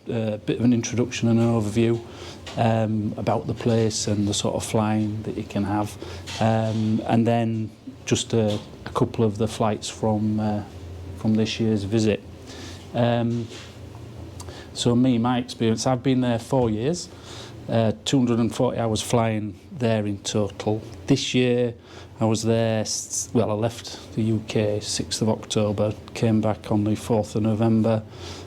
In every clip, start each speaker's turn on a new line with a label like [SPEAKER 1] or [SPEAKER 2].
[SPEAKER 1] a bit of an introduction and an overview about the place and the sort of flying that you can have, and then just a couple of the flights from this year's visit. So my experience, I've been there 4 years, 240 hours flying there in total. This year I was there, well, I left the UK 6th of October, came back on the 4th of November,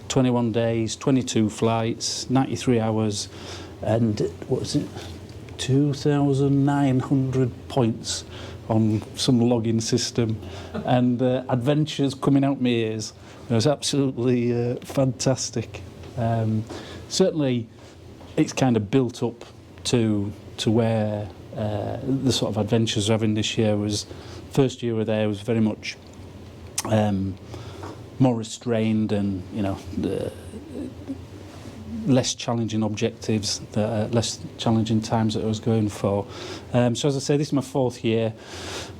[SPEAKER 1] 21 days, 22 flights, 93 hours, and what was it, 2,900 points on some logging system, and adventures coming out my ears. It was absolutely fantastic. Certainly it's kind of built up to where the sort of adventures we're having this year was. First year we were there was very much more restrained, and less challenging objectives, less challenging times that I was going for. So as I say, this is my 4th year,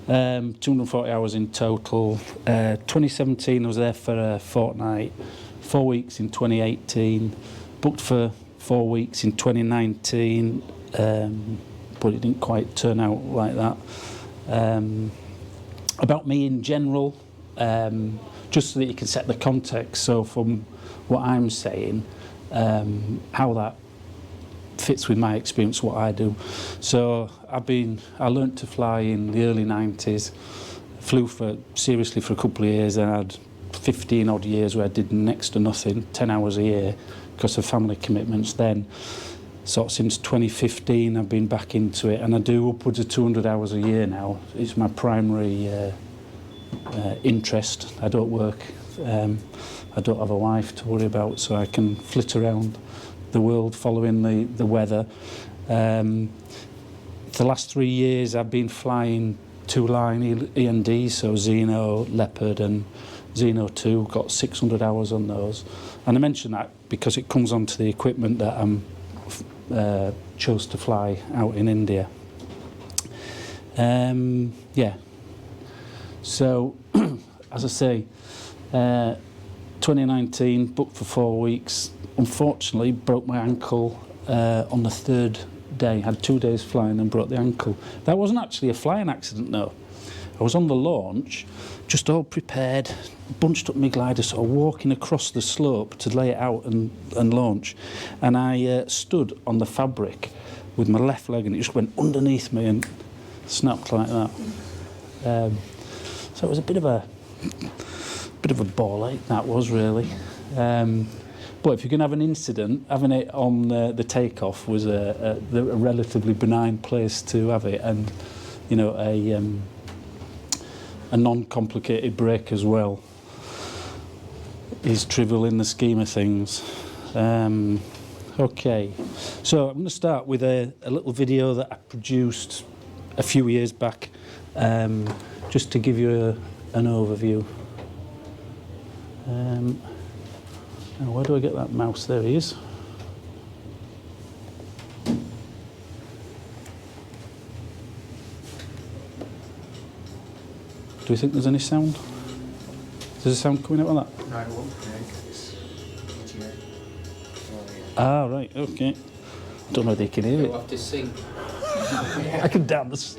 [SPEAKER 1] 240 hours in total. 2017 I was there for a fortnight, 4 weeks in 2018, booked for 4 weeks in 2019, but it didn't quite turn out like that. About me in general, just so that you can set the context, so from what I'm saying, how that fits with my experience, what I do. So I learnt to fly in the early 90s, flew seriously for a couple of years, and I had 15 odd years where I did next to nothing, 10 hours a year, because of family commitments. Then sort of since 2015 I've been back into it, and I do upwards of 200 hours a year now. It's my primary interest. I don't work, I don't have a wife to worry about, so I can flit around the world following the weather. The last 3 years I've been flying 2-line END, so Zeno, Leopard and Zeno 2, got 600 hours on those. And I mention that because it comes onto the equipment that I'm chose to fly out in India. Yeah. So, as I say, 2019, booked for 4 weeks. Unfortunately, broke my ankle on the 3rd day. Had 2 days flying and broke the ankle. That wasn't actually a flying accident, no. I was on the launch, just all prepared, bunched up my glider, sort of walking across the slope to lay it out and launch. And I stood on the fabric with my left leg, and it just went underneath me and snapped like that. So it was a bit of a ball ache, that was really. But if you're going to have an incident, having it on the takeoff was a relatively benign place to have it, and a non-complicated break as well is trivial in the scheme of things. Okay, so I'm going to start with a little video that I produced a few years back, just to give you an overview. Now where do I get that mouse? There he is. Do you think there's any sound? There's a sound coming out of that?
[SPEAKER 2] No, it won't connect.
[SPEAKER 1] Ah, right, okay. Don't know if they can hear it.
[SPEAKER 2] You'll have to sing.
[SPEAKER 1] I can dance.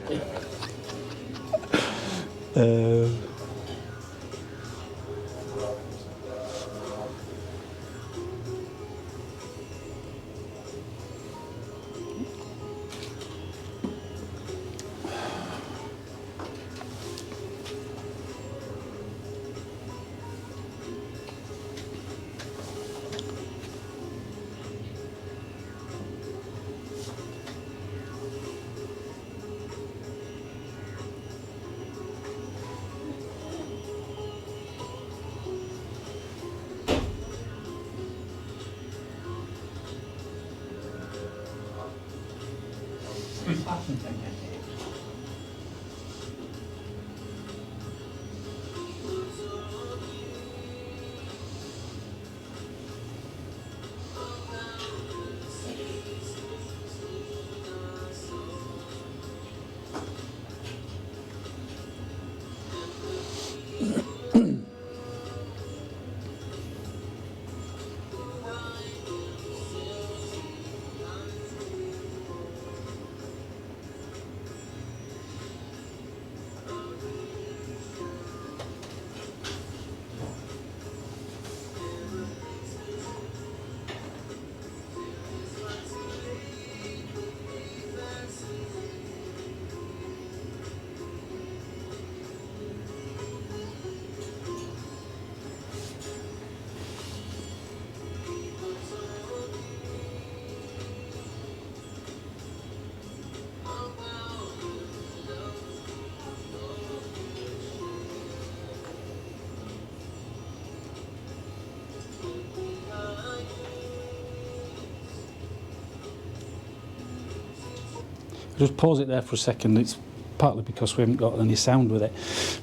[SPEAKER 1] just pause it there for a second. It's partly because we haven't got any sound with it.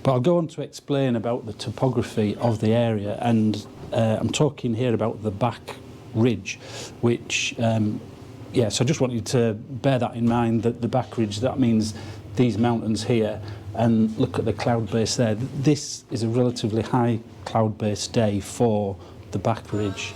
[SPEAKER 1] But I'll go on to explain about the topography of the area, and I'm talking here about the back ridge, which, so I just want you to bear that in mind, that the back ridge, that means these mountains here, and look at the cloud base there. This is a relatively high cloud base day for the back ridge.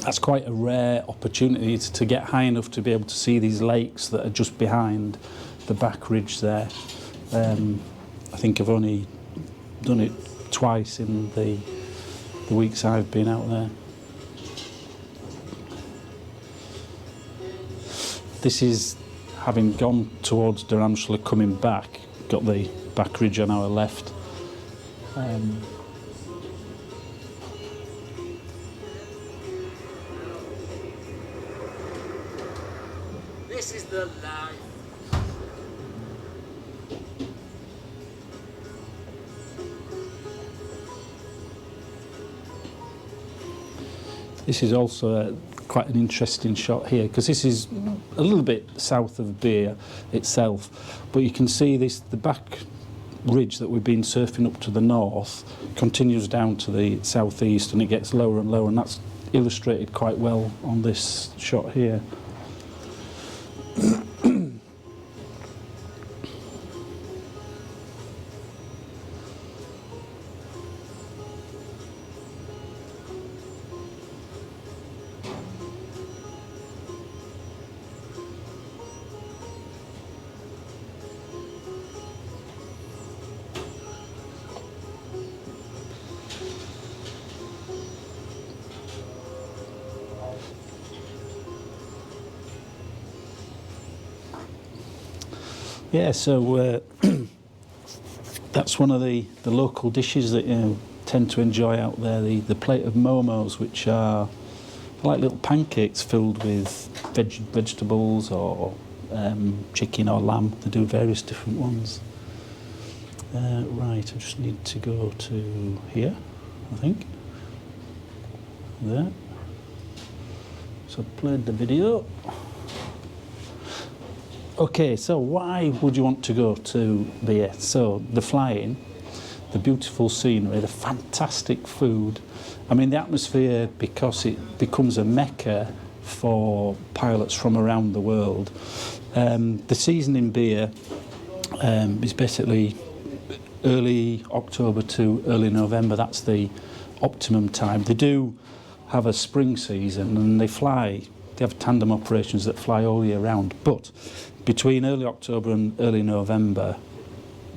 [SPEAKER 1] That's quite a rare opportunity to get high enough to be able to see these lakes that are just behind the back ridge there. I think I've only done it twice in the weeks I've been out there. This is having gone towards Dharamshala, coming back, got the back ridge on our left.
[SPEAKER 2] This is the life.
[SPEAKER 1] This is also quite an interesting shot here, because this is a little bit south of Beer itself, but you can see the back ridge that we've been surfing up to the north continues down to the southeast, and it gets lower and lower, and that's illustrated quite well on this shot here. Yeah, so that's one of the local dishes that you tend to enjoy out there, the plate of momos, which are like little pancakes filled with vegetables or chicken or lamb. They do various different ones. Right, I just need to go to here, I think. There. So I've played the video. Okay, so why would you want to go to Beer? So the flying, the beautiful scenery, the fantastic food. I mean, the atmosphere, because it becomes a mecca for pilots from around the world. The season in Beer is basically early October to early November. That's the optimum time. They do have a spring season, and they have tandem operations that fly all year round, but between early October and early November,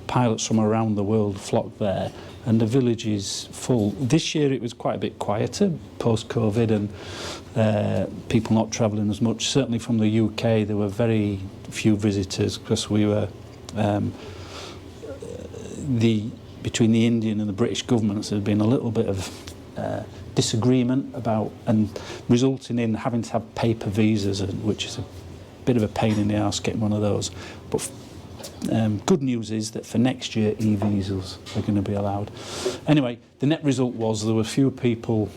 [SPEAKER 1] pilots from around the world flock there, and the village is full. This year it was quite a bit quieter, post-COVID, and people not travelling as much. Certainly from the UK, there were very few visitors, because we were between the Indian and the British governments, there had been a little bit of disagreement about, and resulting in having to have paper visas, which is a bit of a pain in the arse getting one of those. But good news is that for next year, e-visas are going to be allowed. Anyway, the net result was there were fewer people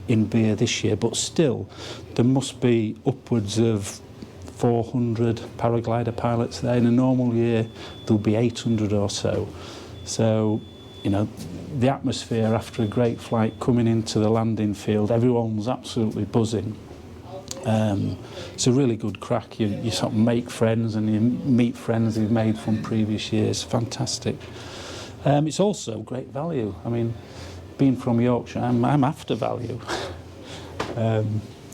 [SPEAKER 1] in Beer this year, but still there must be upwards of 400 paraglider pilots there. In a normal year, there'll be 800 or so. So, you know, the atmosphere after a great flight, coming into the landing field, everyone's absolutely buzzing. It's a really good crack. You sort of make friends, and you meet friends you've made from previous years. Fantastic. It's also great value. I mean, being from Yorkshire, I'm after value.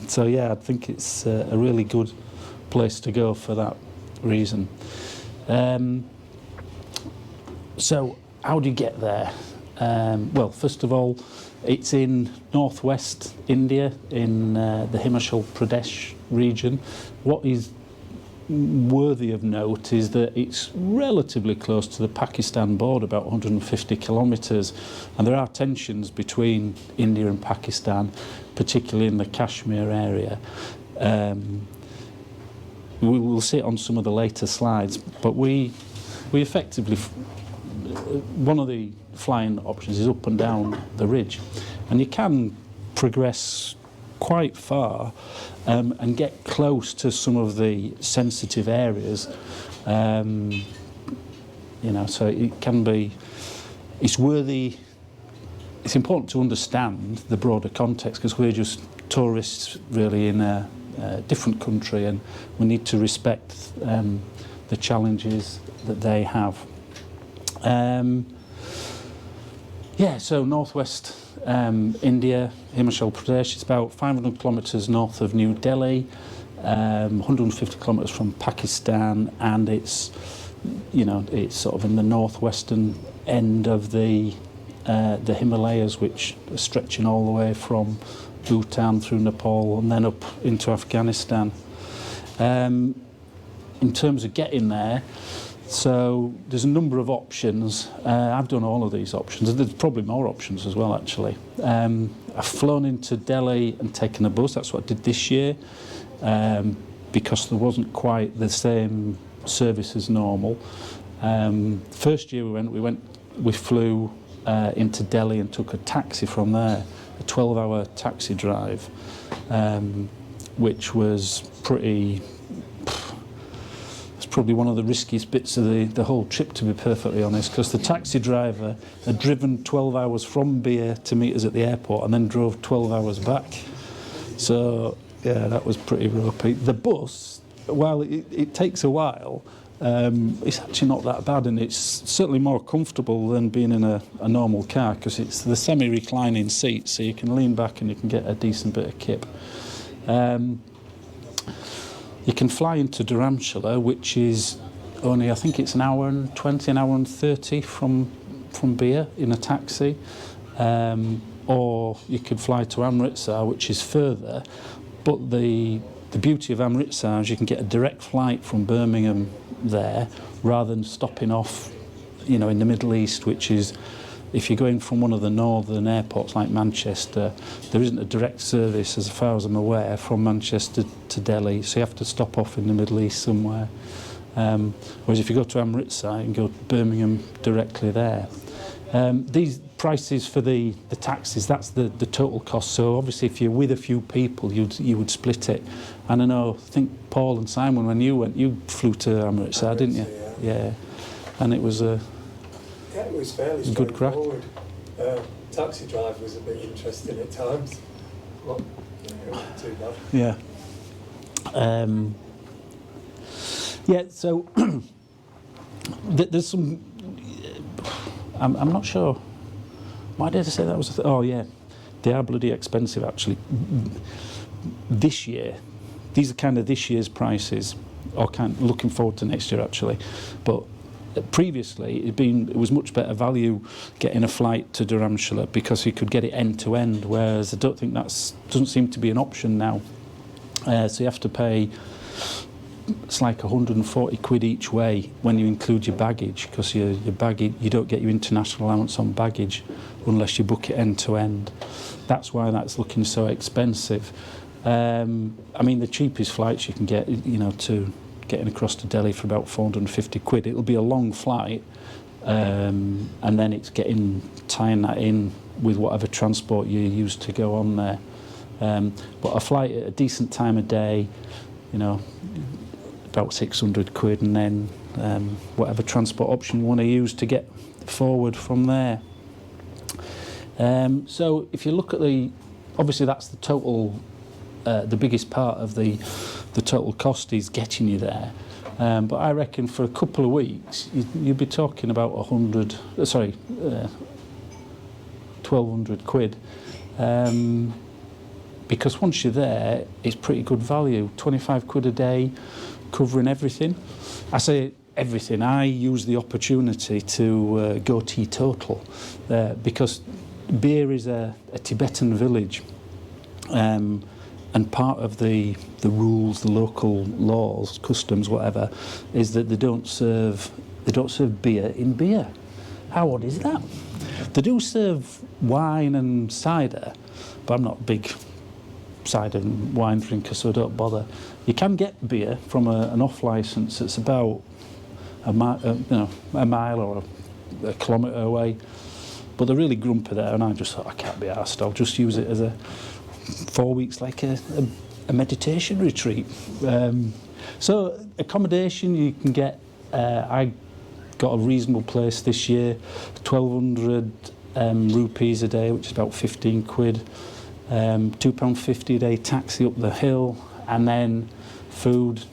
[SPEAKER 1] So yeah, I think it's a really good place to go for that reason. So how do you get there? Well, first of all, it's in northwest India, in the Himachal Pradesh region. What is worthy of note is that it's relatively close to the Pakistan border, about 150 kilometres, and there are tensions between India and Pakistan, particularly in the Kashmir area. We'll see it on some of the later slides, but we effectively, one of the flying options is up and down the ridge, and you can progress quite far and get close to some of the sensitive areas, you know, so it can be, it's important to understand the broader context, because we're just tourists really in a different country, and we need to respect the challenges that they have. Yeah, so northwest India, Himachal Pradesh, it's about 500 kilometres north of New Delhi, 150 kilometres from Pakistan, and it's, you know, it's sort of in the northwestern end of the Himalayas, which are stretching all the way from Bhutan through Nepal and then up into Afghanistan. In terms of getting there, so there's a number of options. I've done all of these options. There's probably more options as well, actually. I've flown into Delhi and taken a bus. That's what I did this year, because there wasn't quite the same service as normal. First year we flew into Delhi and took a taxi from there, a 12-hour taxi drive, which was pretty. It's probably one of the riskiest bits of the whole trip, to be perfectly honest, because the taxi driver had driven 12 hours from Beer to meet us at the airport and then drove 12 hours back. So, yeah, that was pretty ropey. The bus, while it takes a while, it's actually not that bad, and it's certainly more comfortable than being in a normal car, because it's the semi-reclining seat, so you can lean back and you can get a decent bit of kip. You can fly into Dharamshala, which is only, I think it's an hour and 20, an hour and 30 from Beer in a taxi. Or you could fly to Amritsar, which is further. But the beauty of Amritsar is you can get a direct flight from Birmingham there, rather than stopping off, you know, in the Middle East, which is, if you're going from one of the northern airports like Manchester, there isn't a direct service, as far as I'm aware, from Manchester to Delhi, so you have to stop off in the Middle East somewhere. Whereas if you go to Amritsar, you can go to Birmingham directly there. These prices for the taxis, that's the total cost. So obviously if you're with a few people, you would split it. And I think Paul and Simon, when you went, you flew to Amritsar, didn't you? Yeah. And it was a...
[SPEAKER 3] Yeah, it was fairly straightforward. Taxi drive was a bit interesting at times. Well, yeah, it wasn't too bad.
[SPEAKER 1] Yeah. Yeah, so there's some... I'm not sure. Why did I say that was... Oh, yeah. They are bloody expensive, actually. This year, these are kind of this year's prices, or kind of looking forward to next year, actually. But previously, it was much better value getting a flight to Dharamshala, because you could get it end to end, whereas I don't think doesn't seem to be an option now. So you have to pay, it's like 140 quid each way when you include your baggage, because your baggage, you don't get your international allowance on baggage unless you book it end to end. That's why that's looking so expensive. I mean, the cheapest flights you can get, you know, to getting across to Delhi for about 450 quid. It'll be a long flight, and then it's tying that in with whatever transport you use to go on there. But a flight at a decent time of day, you know, about 600 quid, and then whatever transport option you want to use to get forward from there. So if you look at obviously that's the total, the biggest part of the total cost is getting you there. But I reckon for a couple of weeks, you'd be talking about 1,200 quid. Because once you're there, it's pretty good value. 25 quid a day, covering everything. I say everything. I use the opportunity to go teetotal because beer is a Tibetan village, and part of the rules, the local laws, customs, whatever, is that they don't serve beer in beer. How odd is that? They do serve wine and cider, but I'm not a big cider and wine drinker, so I don't bother. You can get beer from an off licence that's about a mile or a kilometre away, but they're really grumpy there, and I just thought, I can't be arsed, I'll just use it as 4 weeks like a meditation retreat. So accommodation you can get, I got a reasonable place this year, 1,200 rupees a day, which is about 15 quid, £2.50 a day taxi up the hill, and then food.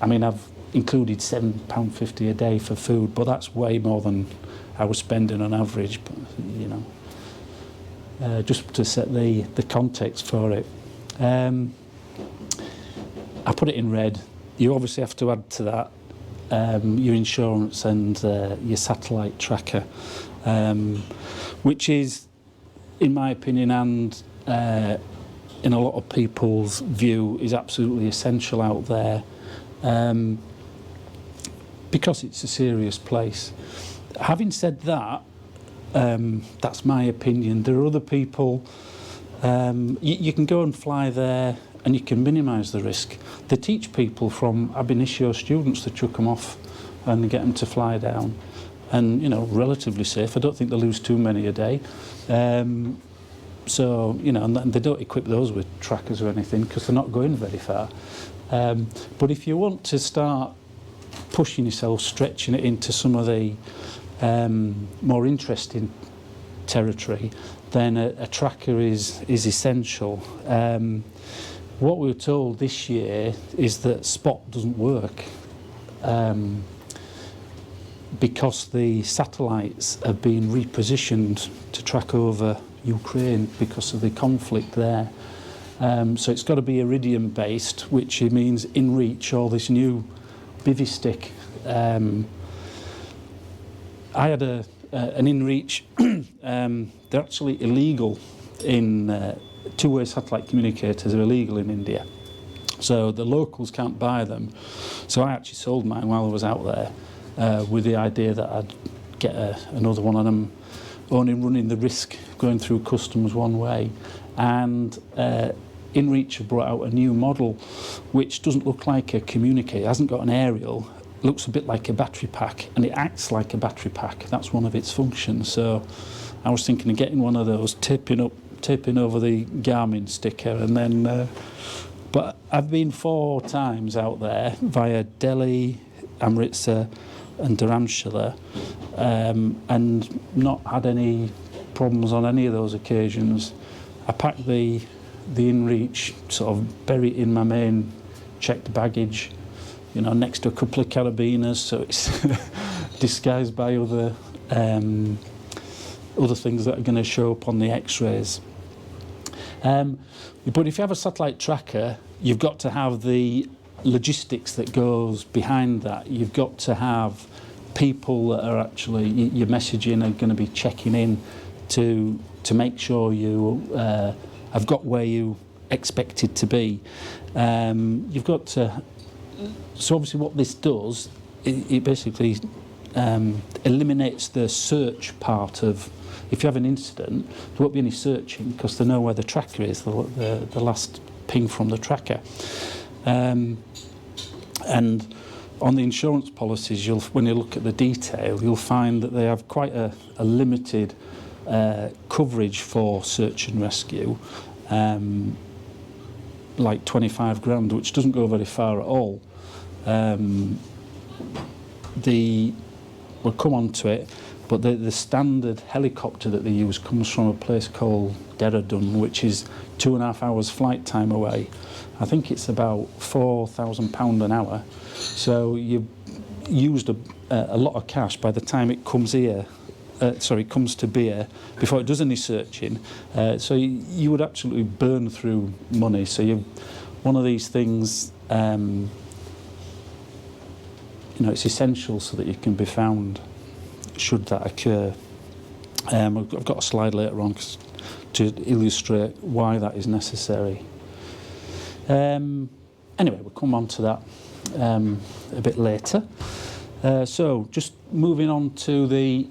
[SPEAKER 1] I mean, I've included £7.50 a day for food, but that's way more than I was spending on average, but, you know, just to set the context for it. I put it in red. You obviously have to add to that your insurance and your satellite tracker, which is, in my opinion, and in a lot of people's view, is absolutely essential out there, because it's a serious place. Having said that, that's my opinion. There are other people, you can go and fly there and you can minimise the risk. They teach people from ab initio students to chuck them off and get them to fly down, and, you know, relatively safe. I don't think they lose too many a day. So, you know, and they don't equip those with trackers or anything because they're not going very far. But if you want to start pushing yourself, stretching it into some of the more interesting territory, then a tracker is essential. What we were told this year is that Spot doesn't work because the satellites have been repositioned to track over Ukraine because of the conflict there. So it's got to be iridium based, which means InReach, or this new bivy stick. I had an InReach. They're actually illegal in two-way satellite communicators are illegal in India, so the locals can't buy them. So I actually sold mine while I was out there, with the idea that I'd get another one, and I'm only running the risk of going through customs one way. And InReach have brought out a new model which doesn't look like a communicator, it hasn't got an aerial, it looks a bit like a battery pack, and it acts like a battery pack. That's one of its functions. So I was thinking of getting one of those, taping over the Garmin sticker, and then but I've been 4 times out there via Delhi, Amritsar and Dharamshala, and not had any problems on any of those occasions. I packed the InReach, sort of bury it in my main checked baggage, you know, next to a couple of carabiners, so it's disguised by other things that are going to show up on the X-rays. But if you have a satellite tracker, you've got to have the logistics that goes behind that. You've got to have people that are actually, your messaging are going to be checking in to make sure you have got where you expected to be. You've got to, so obviously what this does, it basically eliminates the search part of, if you have an incident, there won't be any searching because they know where the tracker is, the last ping from the tracker. And on the insurance policies, when you look at the detail, you'll find that they have quite a limited coverage for search and rescue, like 25 grand, which doesn't go very far at all. We'll come on to it, but the standard helicopter that they use comes from a place called Dehradun, which is 2.5 hours flight time away. I think it's about £4,000 an hour. So you've used a lot of cash by the time it comes here. Comes to beer before it does any searching. So you would absolutely burn through money. So one of these things, it's essential so that you can be found should that occur. I've got a slide later on to illustrate why that is necessary. Anyway, we'll come on to that a bit later. So just moving on to the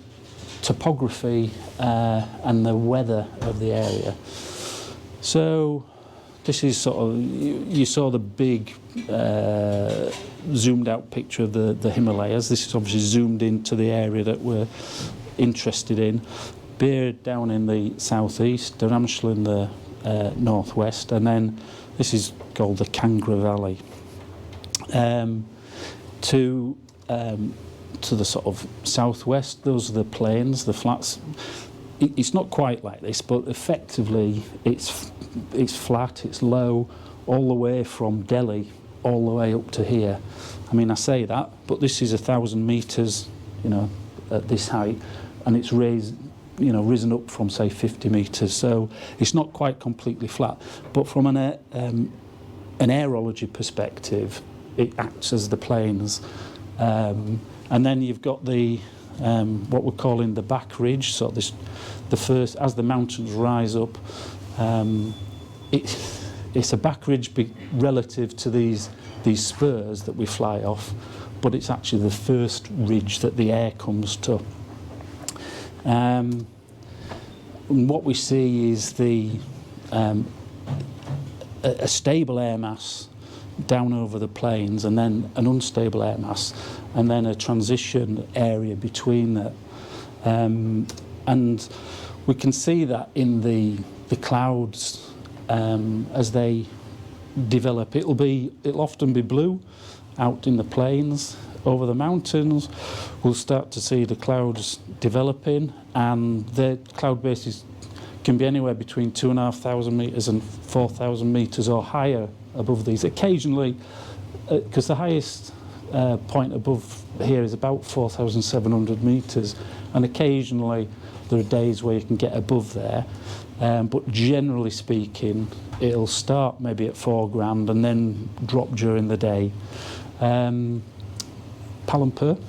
[SPEAKER 1] topography and the weather of the area. So this is sort of, you saw the big zoomed out picture of the Himalayas. This is obviously zoomed into the area that we're interested in. Beer down in the southeast, Dharamshla in the northwest, and then this is called the Kangra Valley. To the sort of southwest, those are the plains, the flats. It's not quite like this, but effectively it's flat, it's low, all the way from Delhi all the way up to here. I mean, I say that, but this is 1,000 metres, at this height, and it's raised, risen up from say 50 metres. So it's not quite completely flat, but from an aerology perspective, it acts as the plains. And then you've got the what we're calling the back ridge. So the first, as the mountains rise up, it's a back ridge relative to these spurs that we fly off, but it's actually the first ridge that the air comes to. And what we see is a stable air mass down over the plains, and then an unstable air mass, and then a transition area between that. And we can see that in the clouds as they develop. It'll often be blue out in the plains. Over the mountains, we'll start to see the clouds developing, and the cloud bases can be anywhere between 2,500 metres and 4,000 metres or higher above these. Occasionally, because the highest point above here is about 4,700 metres, and occasionally there are days where you can get above there, but generally speaking it'll start maybe at 4 grand and then drop during the day. Palanpur,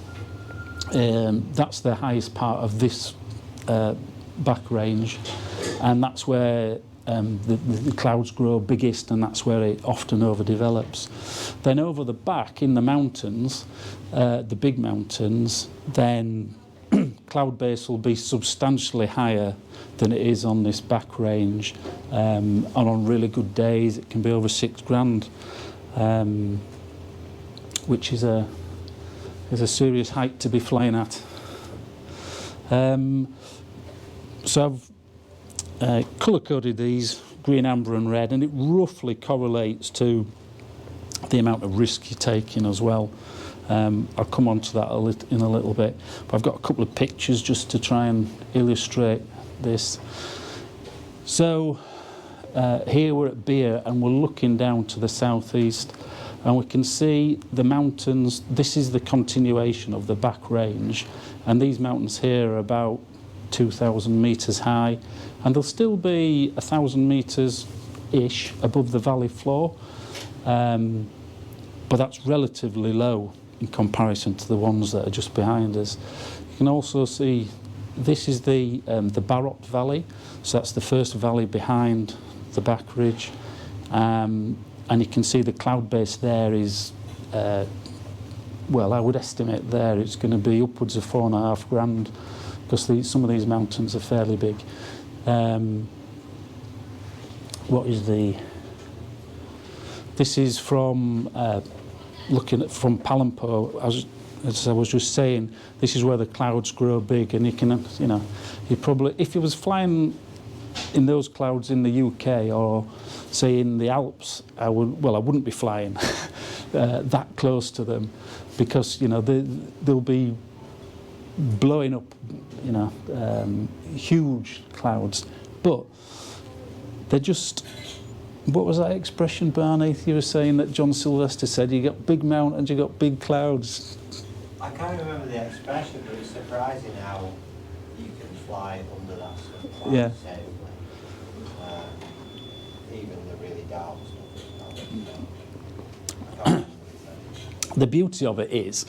[SPEAKER 1] that's the highest part of this back range, and that's where the clouds grow biggest, and that's where it often overdevelops. Then over the back in the mountains, the big mountains, then cloud base will be substantially higher than it is on this back range, and on really good days it can be over 6 grand, which is a serious height to be flying at. So I've colour-coded these, green, amber and red, and it roughly correlates to the amount of risk you're taking as well. I'll come on to that in a little bit, but I've got a couple of pictures just to try and illustrate this. So here we're at Beer, and we're looking down to the southeast, and we can see the mountains. This is the continuation of the back range, and these mountains here are about 2,000 metres high, and they'll still be 1,000 metres-ish above the valley floor, but that's relatively low in comparison to the ones that are just behind us. You can also see this is the Barot Valley, so that's the first valley behind the back ridge, and you can see the cloud base there is, well, I would estimate there it's going to be upwards of 4.5 grand, because some of these mountains are fairly big. This is from looking at from Palanpur. As I was just saying, this is where the clouds grow big, and you probably, if you was flying in those clouds in the UK or say in the Alps, I wouldn't be flying that close to them, because they'll be blowing up, huge clouds, but they're just. What was that expression, Barney? You were saying that John Sylvester said, you got big mountains, you got big clouds.
[SPEAKER 4] I can't remember the expression, but it's surprising how you can fly under that sort of cloud,
[SPEAKER 1] yeah.
[SPEAKER 4] safely. Even the really dark stuff.
[SPEAKER 1] the beauty of it is,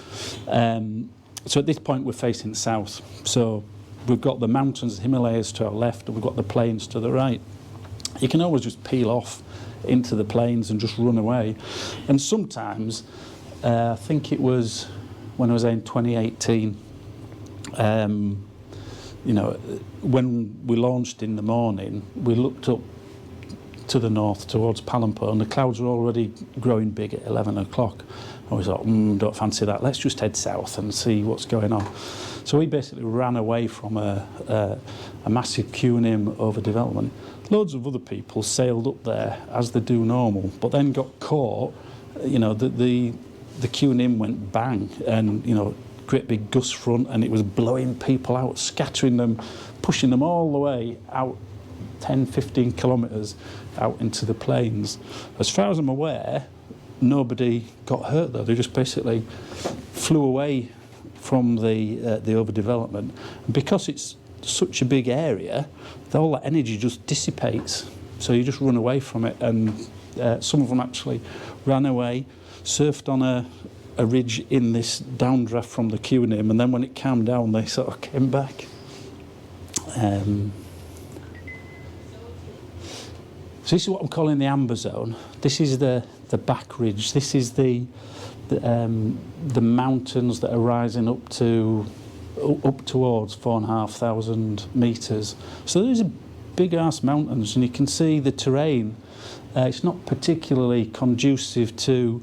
[SPEAKER 1] so at this point we're facing south. So we've got the mountains, the Himalayas to our left, and we've got the plains to the right. You can always just peel off into the plains and just run away. And sometimes, I think it was when I was in 2018, you know, when we launched in the morning, we looked up to the north towards Palampo, and the clouds were already growing big at 11 o'clock. And we thought, don't fancy that, let's just head south and see what's going on. So we basically ran away from a massive Q&M overdevelopment. Loads of other people sailed up there as they do normal, but then got caught. You know, the Q&M went bang, and, you know, great big gust front, and it was blowing people out, scattering them, pushing them all the way out 10, 15 kilometres out into the plains. As far as I'm aware, nobody got hurt though. They just basically flew away from the overdevelopment. And because it's such a big area, all that energy just dissipates. So you just run away from it. And some of them actually ran away, surfed on a ridge in this downdraft from the Q&M, and then when it calmed down, they sort of came back. So this is what I'm calling the amber zone. This is the back ridge. This is the mountains that are rising up towards 4,500 metres. So these are big ass mountains, and you can see the terrain. It's not particularly conducive to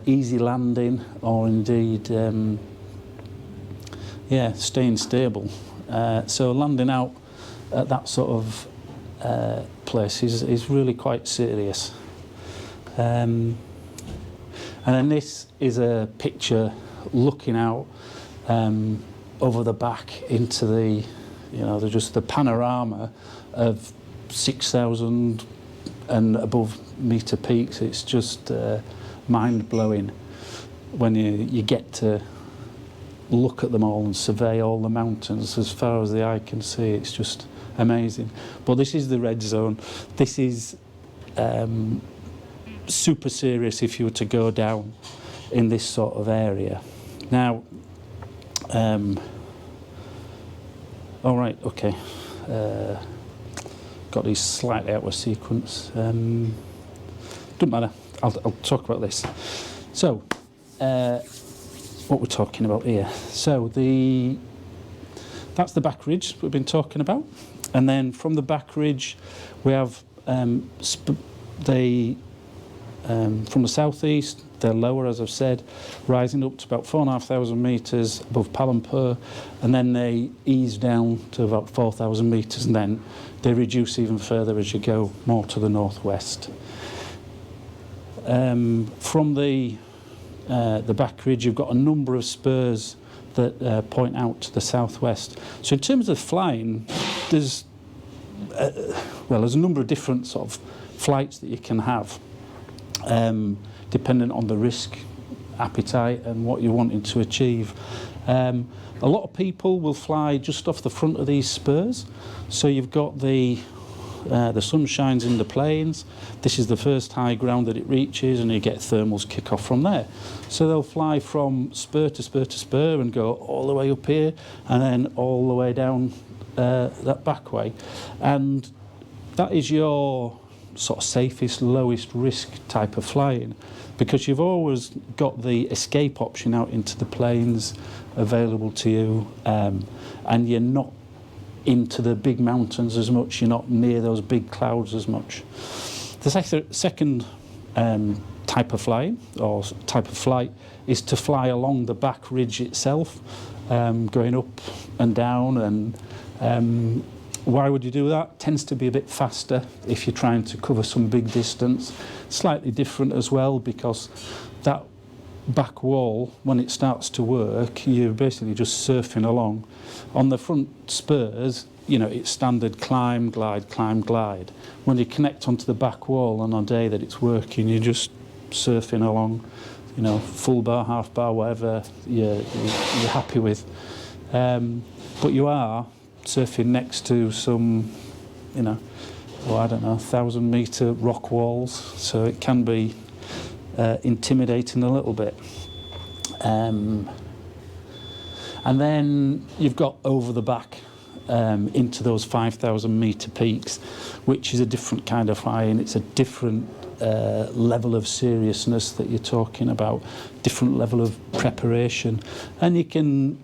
[SPEAKER 1] easy landing, or indeed, staying stable. So landing out at that sort of place is really quite serious. And then this is a picture looking out over the back into the, you know, just the panorama of 6,000 and above metre peaks. It's just mind-blowing when you get to look at them all and survey all the mountains as far as the eye can see. It's just amazing. But this is the red zone. This is super serious if you were to go down in this sort of area. Now, all right, okay. Got these slightly out of sequence. Doesn't matter. I'll talk about this. So, what we're talking about here. So that's the back ridge we've been talking about, and then from the back ridge we have from the southeast. They're lower, as I've said, rising up to about 4,500 metres above Palampo, and then they ease down to about 4,000 metres, and then they reduce even further as you go more to the northwest. From the back ridge, you've got a number of spurs that point out to the southwest. So in terms of flying, there's a number of different sort of flights that you can have, depending on the risk appetite and what you're wanting to achieve. A lot of people will fly just off the front of these spurs. So you've got the sun shines in the plains. This is the first high ground that it reaches, and you get thermals kick off from there. So they'll fly from spur to spur to spur and go all the way up here, and then all the way down that back way. And that is your sort of safest, lowest risk type of flying, because you've always got the escape option out into the plains available to you, and you're not into the big mountains as much, you're not near those big clouds as much. The second type of flying, or type of flight, is to fly along the back ridge itself, going up and down. And why would you do that? Tends to be a bit faster if you're trying to cover some big distance. Slightly different as well, because that back wall, when it starts to work, you're basically just surfing along. On the front spurs, you know, it's standard climb, glide, climb, glide. When you connect onto the back wall on a day that it's working, you're just surfing along, you know, full bar, half bar, whatever you're happy with. But you are surfing next to some, you know, 1,000 metre rock walls, so it can be intimidating a little bit. And then you've got over the back into those 5,000 metre peaks, which is a different kind of flying. It's a different level of seriousness that you're talking about, different level of preparation. And you can,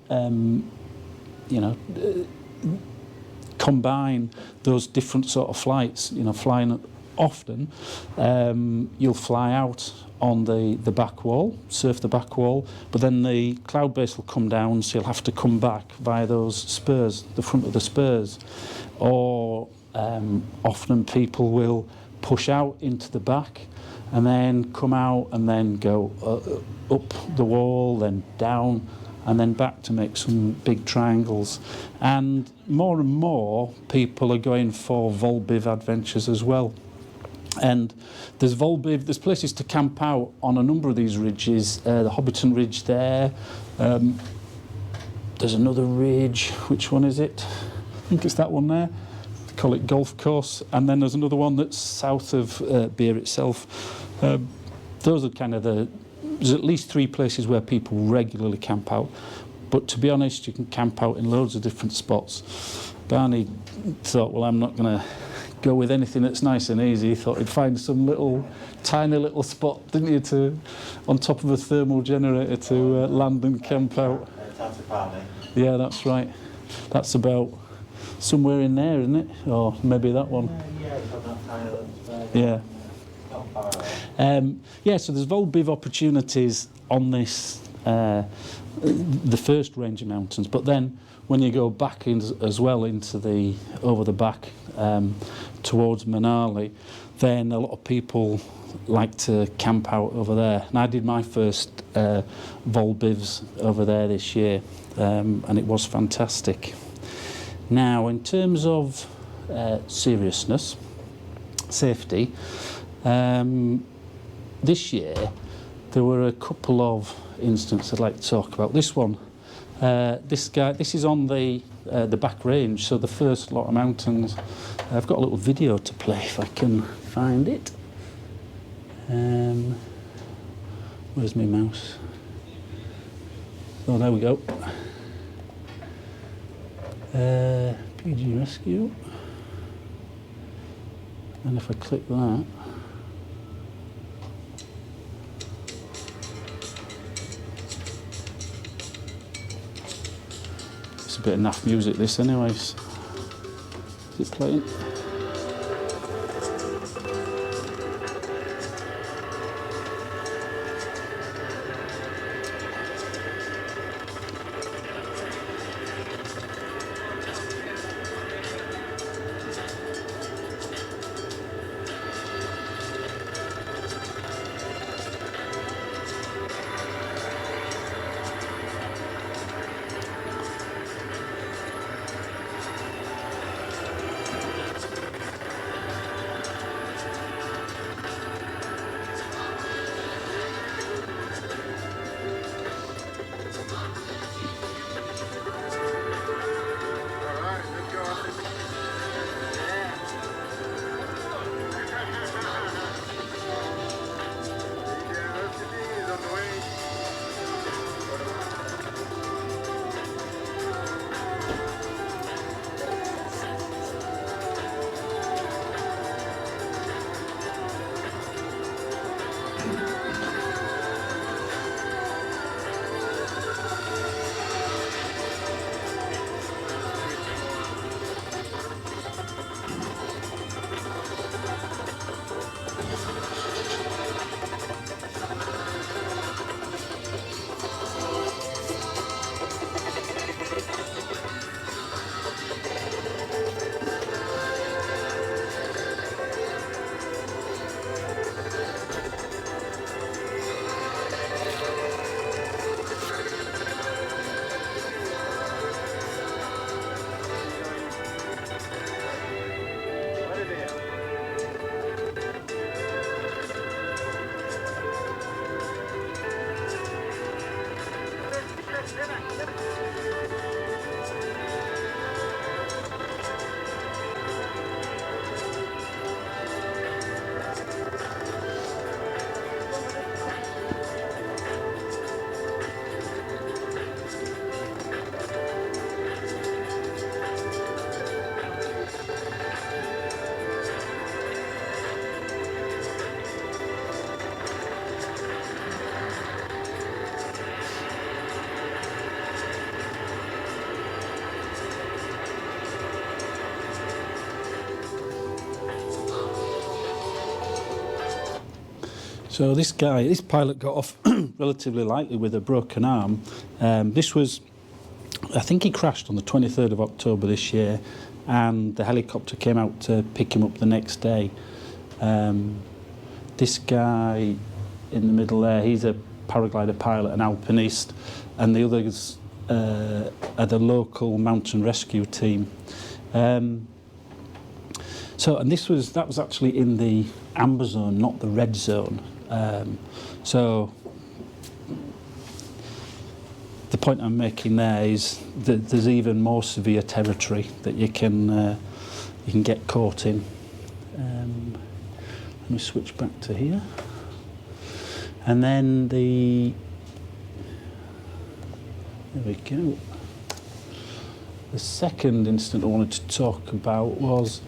[SPEAKER 1] combine those different sort of flights, flying often. You'll fly out on the back wall, surf the back wall, but then the cloud base will come down, so you'll have to come back via those spurs, the front of the spurs. Or often people will push out into the back and then come out and then go up the wall, then down, and then back to make some big triangles. And more people are going for Volbiv adventures as well. And there's places to camp out on a number of these ridges. The Hobbiton Ridge there. There's another ridge. Which one is it? I think it's that one there. They call it Golf Course. And then there's another one that's south of Beer itself. Those are kind of there's at least 3 places where people regularly camp out. But to be honest, you can camp out in loads of different spots. Barney thought, well, I'm not going to go with anything that's nice and easy. He thought he'd find some tiny little spot, didn't you, on top of a thermal generator to land and camp out. Yeah, that's right. That's about somewhere in there, isn't it? Or maybe that one. Yeah. So there's Volbiv opportunities on this, the first range of mountains, but then when you go back as well into over the back towards Manali, then a lot of people like to camp out over there. And I did my first Volbivs over there this year, and it was fantastic. Now, in terms of seriousness, safety, this year there were a couple of incidents I'd like to talk about. This one, this is on the back range, so the first lot of mountains. I've got a little video to play if I can find it. Where's my mouse? Oh, there we go. PG Rescue. And if I click that, it's a bit of naff music, this, anyways. Is it playing? So this pilot got off relatively lightly with a broken arm. This was, I think he crashed on the 23rd of October this year, and the helicopter came out to pick him up the next day. This guy in the middle there, he's a paraglider pilot, an alpinist, and the others are the local mountain rescue team. And that was actually in the amber zone, not the red zone. So the point I'm making there is that there's even more severe territory that you can get caught in. Let me switch back to here. And then there we go. The second incident I wanted to talk about was,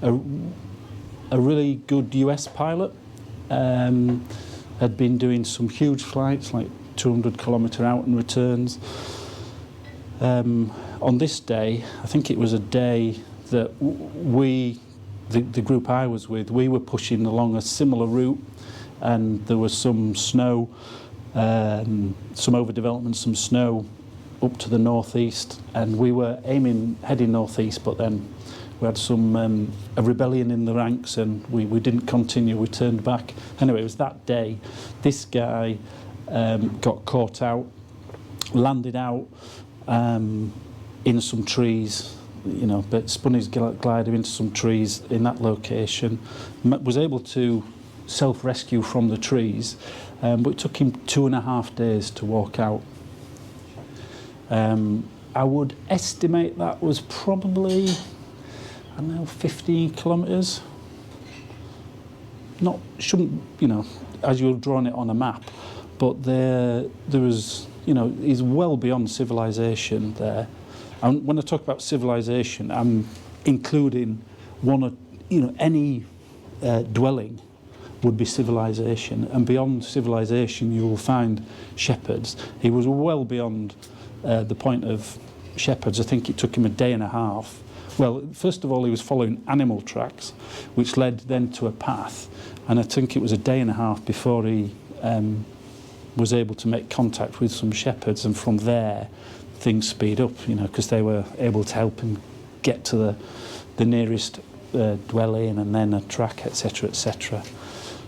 [SPEAKER 1] a really good US pilot. Had been doing some huge flights, like 200-kilometre out and returns. On this day, I think it was a day that the group I was with, we were pushing along a similar route, and there was some snow, some overdevelopment, some snow up to the northeast, and we were heading northeast, but then we had a rebellion in the ranks, and we didn't continue, we turned back. Anyway, it was that day. This guy got caught out, landed out in some trees, but spun his glider into some trees in that location, was able to self-rescue from the trees, but it took him 2.5 days to walk out. I would estimate that was probably, 15 kilometres. Shouldn't, as you're drawing it on a map, but there was, is well beyond civilization there. And when I talk about civilization, I'm including any dwelling would be civilization, and beyond civilization you will find shepherds. He was well beyond the point of shepherds. I think it took him 1.5 days. Well, first of all, he was following animal tracks, which led then to a path, and I think it was 1.5 days before he was able to make contact with some shepherds, and from there things speed up, because they were able to help him get to the nearest dwelling, and then a track, etc., etc.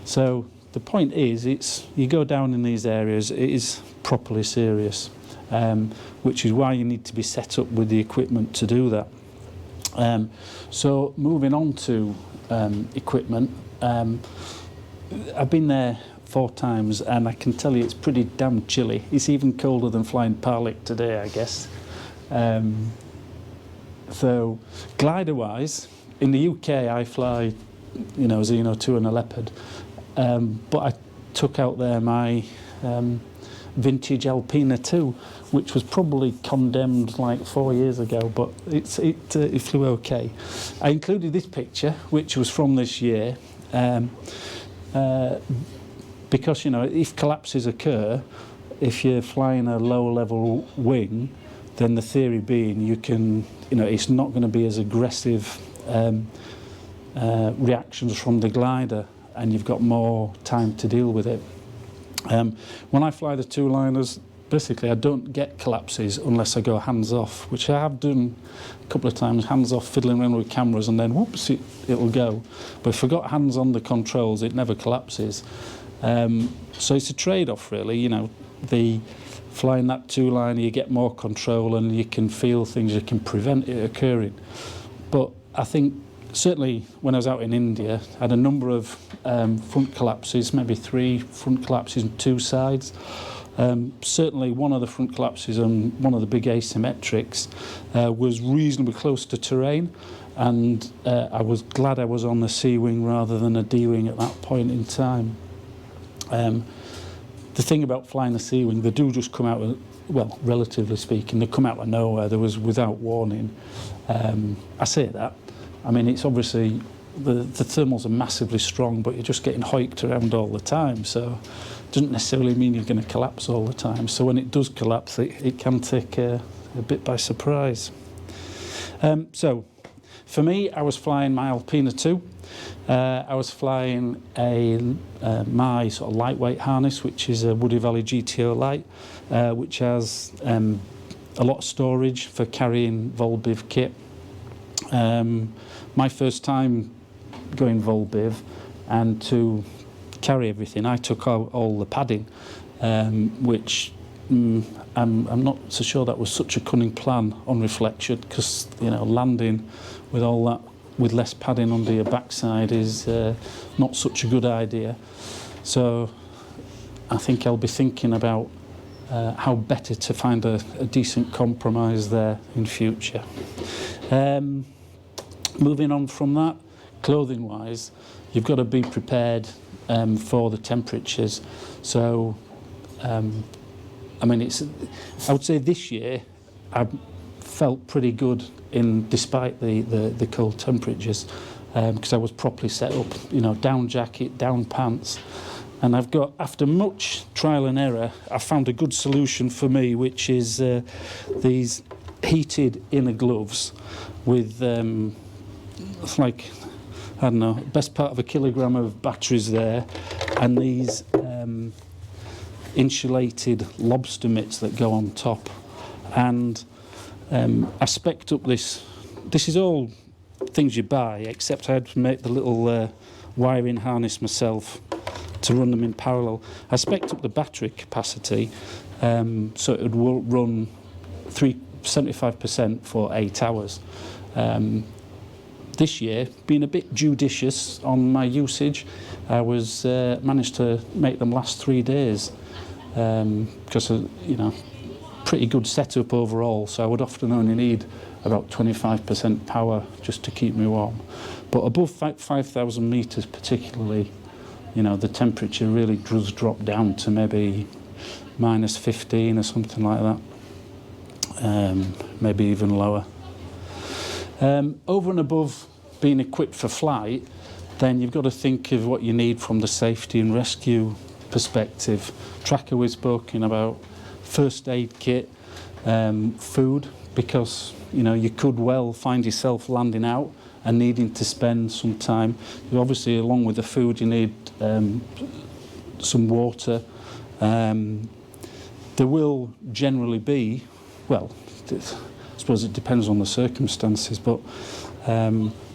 [SPEAKER 1] So the point is, you go down in these areas, it is properly serious, which is why you need to be set up with the equipment to do that. So moving on to equipment, I've been there 4 times, and I can tell you it's pretty damn chilly. It's even colder than flying Parlick today, I guess. So glider-wise, in the UK I fly, Xeno 2 and a Leopard, but I took out there my vintage Alpina 2, which was probably condemned like 4 years ago, but it flew okay. I included this picture, which was from this year, because if collapses occur, if you're flying a low-level wing, then the theory being you can, it's not going to be as aggressive reactions from the glider, and you've got more time to deal with it. When I fly the 2-liners, basically I don't get collapses unless I go hands off, which I have done a couple of times, hands off, fiddling around with cameras, and then whoops, it'll go. But if I got hands on the controls, it never collapses. So it's a trade-off, really. The flying that 2-liner, you get more control, and you can feel things, you can prevent it occurring. But I think certainly when I was out in India, I had a number of front collapses, maybe 3 front collapses and 2 sides. Certainly one of the front collapses and one of the big asymmetrics was reasonably close to terrain, and I was glad I was on the C-wing rather than a D-wing at that point in time. The thing about flying the C-wing, they do just come out of, well, relatively speaking, they come out of nowhere. There was without warning. I say that. I mean, it's obviously, the thermals are massively strong, but you're just getting hiked around all the time, so it doesn't necessarily mean you're going to collapse all the time. So when it does collapse, it can take a bit by surprise. So for me, I was flying my Alpina 2. I was flying my sort of lightweight harness, which is a Woody Valley GTO Light, which has a lot of storage for carrying Volbiv kit. My first time going Volbiv, and to carry everything, I took out all the padding, which I'm not so sure that was such a cunning plan on reflection, because landing with all that, with less padding under your backside, is not such a good idea. So I think I'll be thinking about how better to find a decent compromise there in future. Moving on from that, clothing wise, you've got to be prepared for the temperatures. So I mean, I would say this year I felt pretty good despite the cold temperatures, because I was properly set up, down jacket, down pants. And I've got, after much trial and error, I found a good solution for me, which is these heated inner gloves with like, I don't know, best part of 1 kilogram of batteries there, and these insulated lobster mitts that go on top. And I spec'd up this is all things you buy, except I had to make the little wiring harness myself to run them in parallel. I spec'd up the battery capacity, so it would run 75% for 8 hours. This year, being a bit judicious on my usage, I was managed to make them last 3 days, because pretty good setup overall. So I would often only need about 25% power just to keep me warm. But above 5,000 meters, particularly, the temperature really does drop down to maybe -15 or something like that, maybe even lower. Over and above being equipped for flight, then you've got to think of what you need from the safety and rescue perspective. Tracker was spoken about, first aid kit, food, because you could well find yourself landing out and needing to spend some time. Obviously, along with the food, you need some water. There will generally be, well, I suppose it depends on the circumstances, but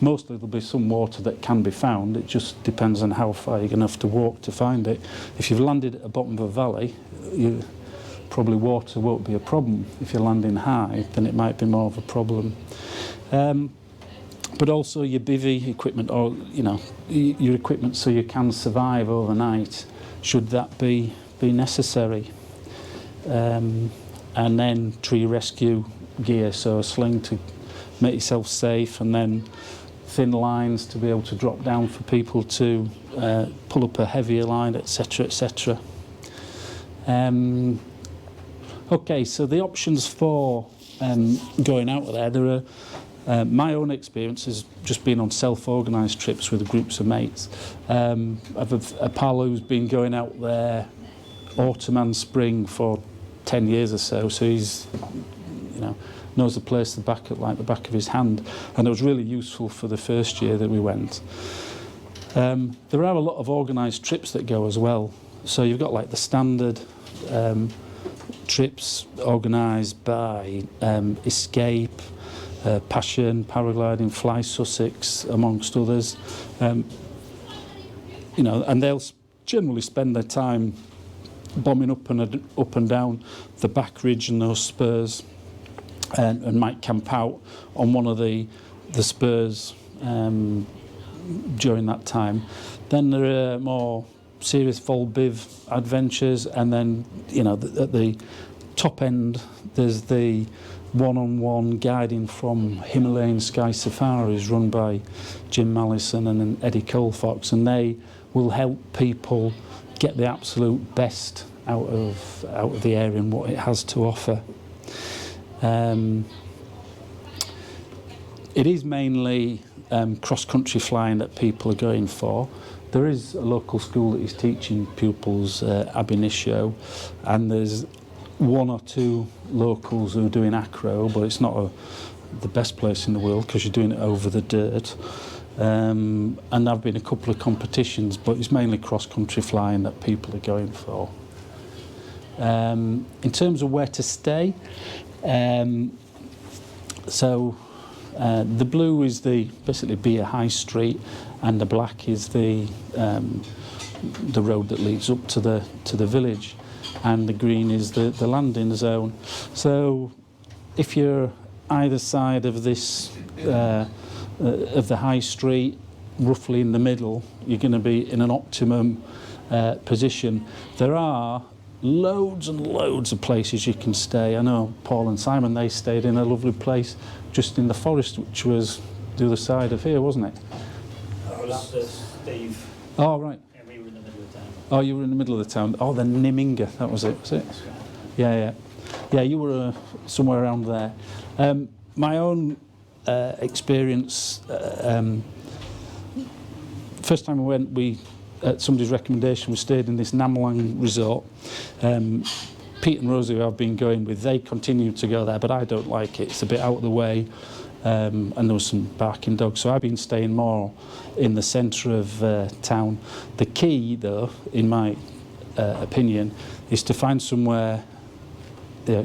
[SPEAKER 1] mostly there'll be some water that can be found. It just depends on how far you're going to have to walk to find it. If you've landed at the bottom of a valley, probably water won't be a problem. If you're landing high, then it might be more of a problem. But also your bivvy equipment, or your equipment, so you can survive overnight, should that be necessary. And then tree rescue gear, so a sling to make yourself safe, and then thin lines to be able to drop down for people to pull up a heavier line, etc., etc. Okay, so the options for going out there are, my own experience has just been on self-organised trips with groups of mates. I've a pal who's been going out there autumn and spring for 10 years or so, so he's, knows the place like the back of his hand, and it was really useful for the first year that we went. There are a lot of organised trips that go as well, so you've got like the standard trips organised by Escape, Passion, Paragliding, Fly Sussex, amongst others. And they'll generally spend their time bombing up and down the back ridge and those spurs, and might camp out on one of the spurs during that time. Then there are more serious Volbiv adventures, and then at the top end there's the one-on-one guiding from Himalayan Sky Safaris run by Jim Mallison and Eddie Colfox, and they will help people get the absolute best out of the area and what it has to offer. It is mainly cross-country flying that people are going for. There is a local school that is teaching pupils ab initio, and there's one or two locals who are doing acro, but it's not the best place in the world because you're doing it over the dirt. And there have been a couple of competitions, but it's mainly cross-country flying that people are going for. In terms of where to stay, the blue is basically Beer High Street, and the black is the road that leads up to the village, and the green is the landing zone. So if you're either side of this of the high street, roughly in the middle, you're going to be in an optimum position. There are loads and loads of places you can stay. I know Paul and Simon, they stayed in a lovely place just in the forest, which was the other side of here, wasn't it?
[SPEAKER 5] That was Steve.
[SPEAKER 1] Oh, right.
[SPEAKER 5] Yeah, we were in the middle of town.
[SPEAKER 1] Oh, you were in the middle of the town. Oh, the Niminga, that was it, was it? Yeah. Yeah, you were somewhere around there. My own experience, first time I went, at somebody's recommendation, we stayed in this Namlang resort. Pete and Rosie, who I've been going with, they continue to go there, but I don't like it. It's a bit out of the way, and there was some barking dogs, so I've been staying more in the centre of town. The key, though, in my opinion, is to find somewhere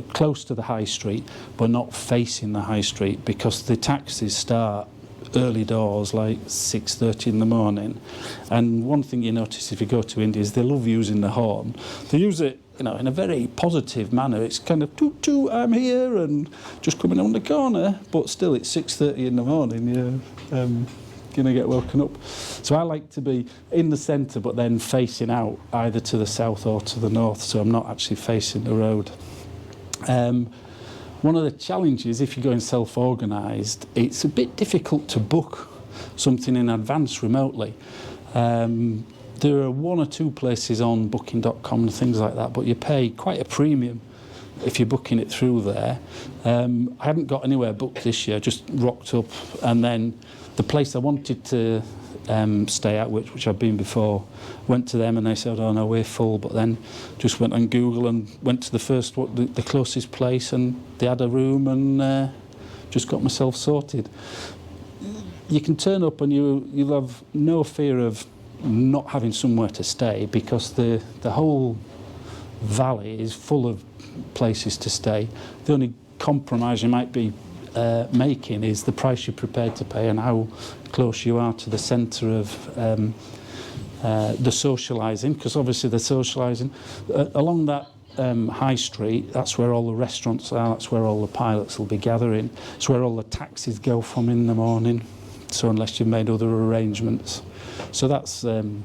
[SPEAKER 1] close to the high street, but not facing the high street, because the taxis start early doors, like 6:30 in the morning. And one thing you notice if you go to India is they love using the horn. They use it, in a very positive manner. It's kind of toot toot, I'm here, and just coming on the corner. But still, it's 6:30 in the morning. You're gonna get woken up. So I like to be in the centre, but then facing out either to the south or to the north, so I'm not actually facing the road. One of the challenges, if you're going self-organised, it's a bit difficult to book something in advance remotely. There are one or two places on booking.com and things like that, but you pay quite a premium if you're booking it through there. I hadn't got anywhere booked this year, just rocked up, and then the place I wanted to stay at, which I've been before, went to them and they said, oh no, we're full, but then just went on Google and went to the closest place, and they had a room, and just got myself sorted. You can turn up and you'll have no fear of not having somewhere to stay, because the whole valley is full of places to stay. The only compromise you might be making is the price you're prepared to pay and how close you are to the centre of the socialising, because obviously the socialising along that high street, that's where all the restaurants are, that's where all the pilots will be gathering, it's where all the taxis go from in the morning, so unless you've made other arrangements. So that's the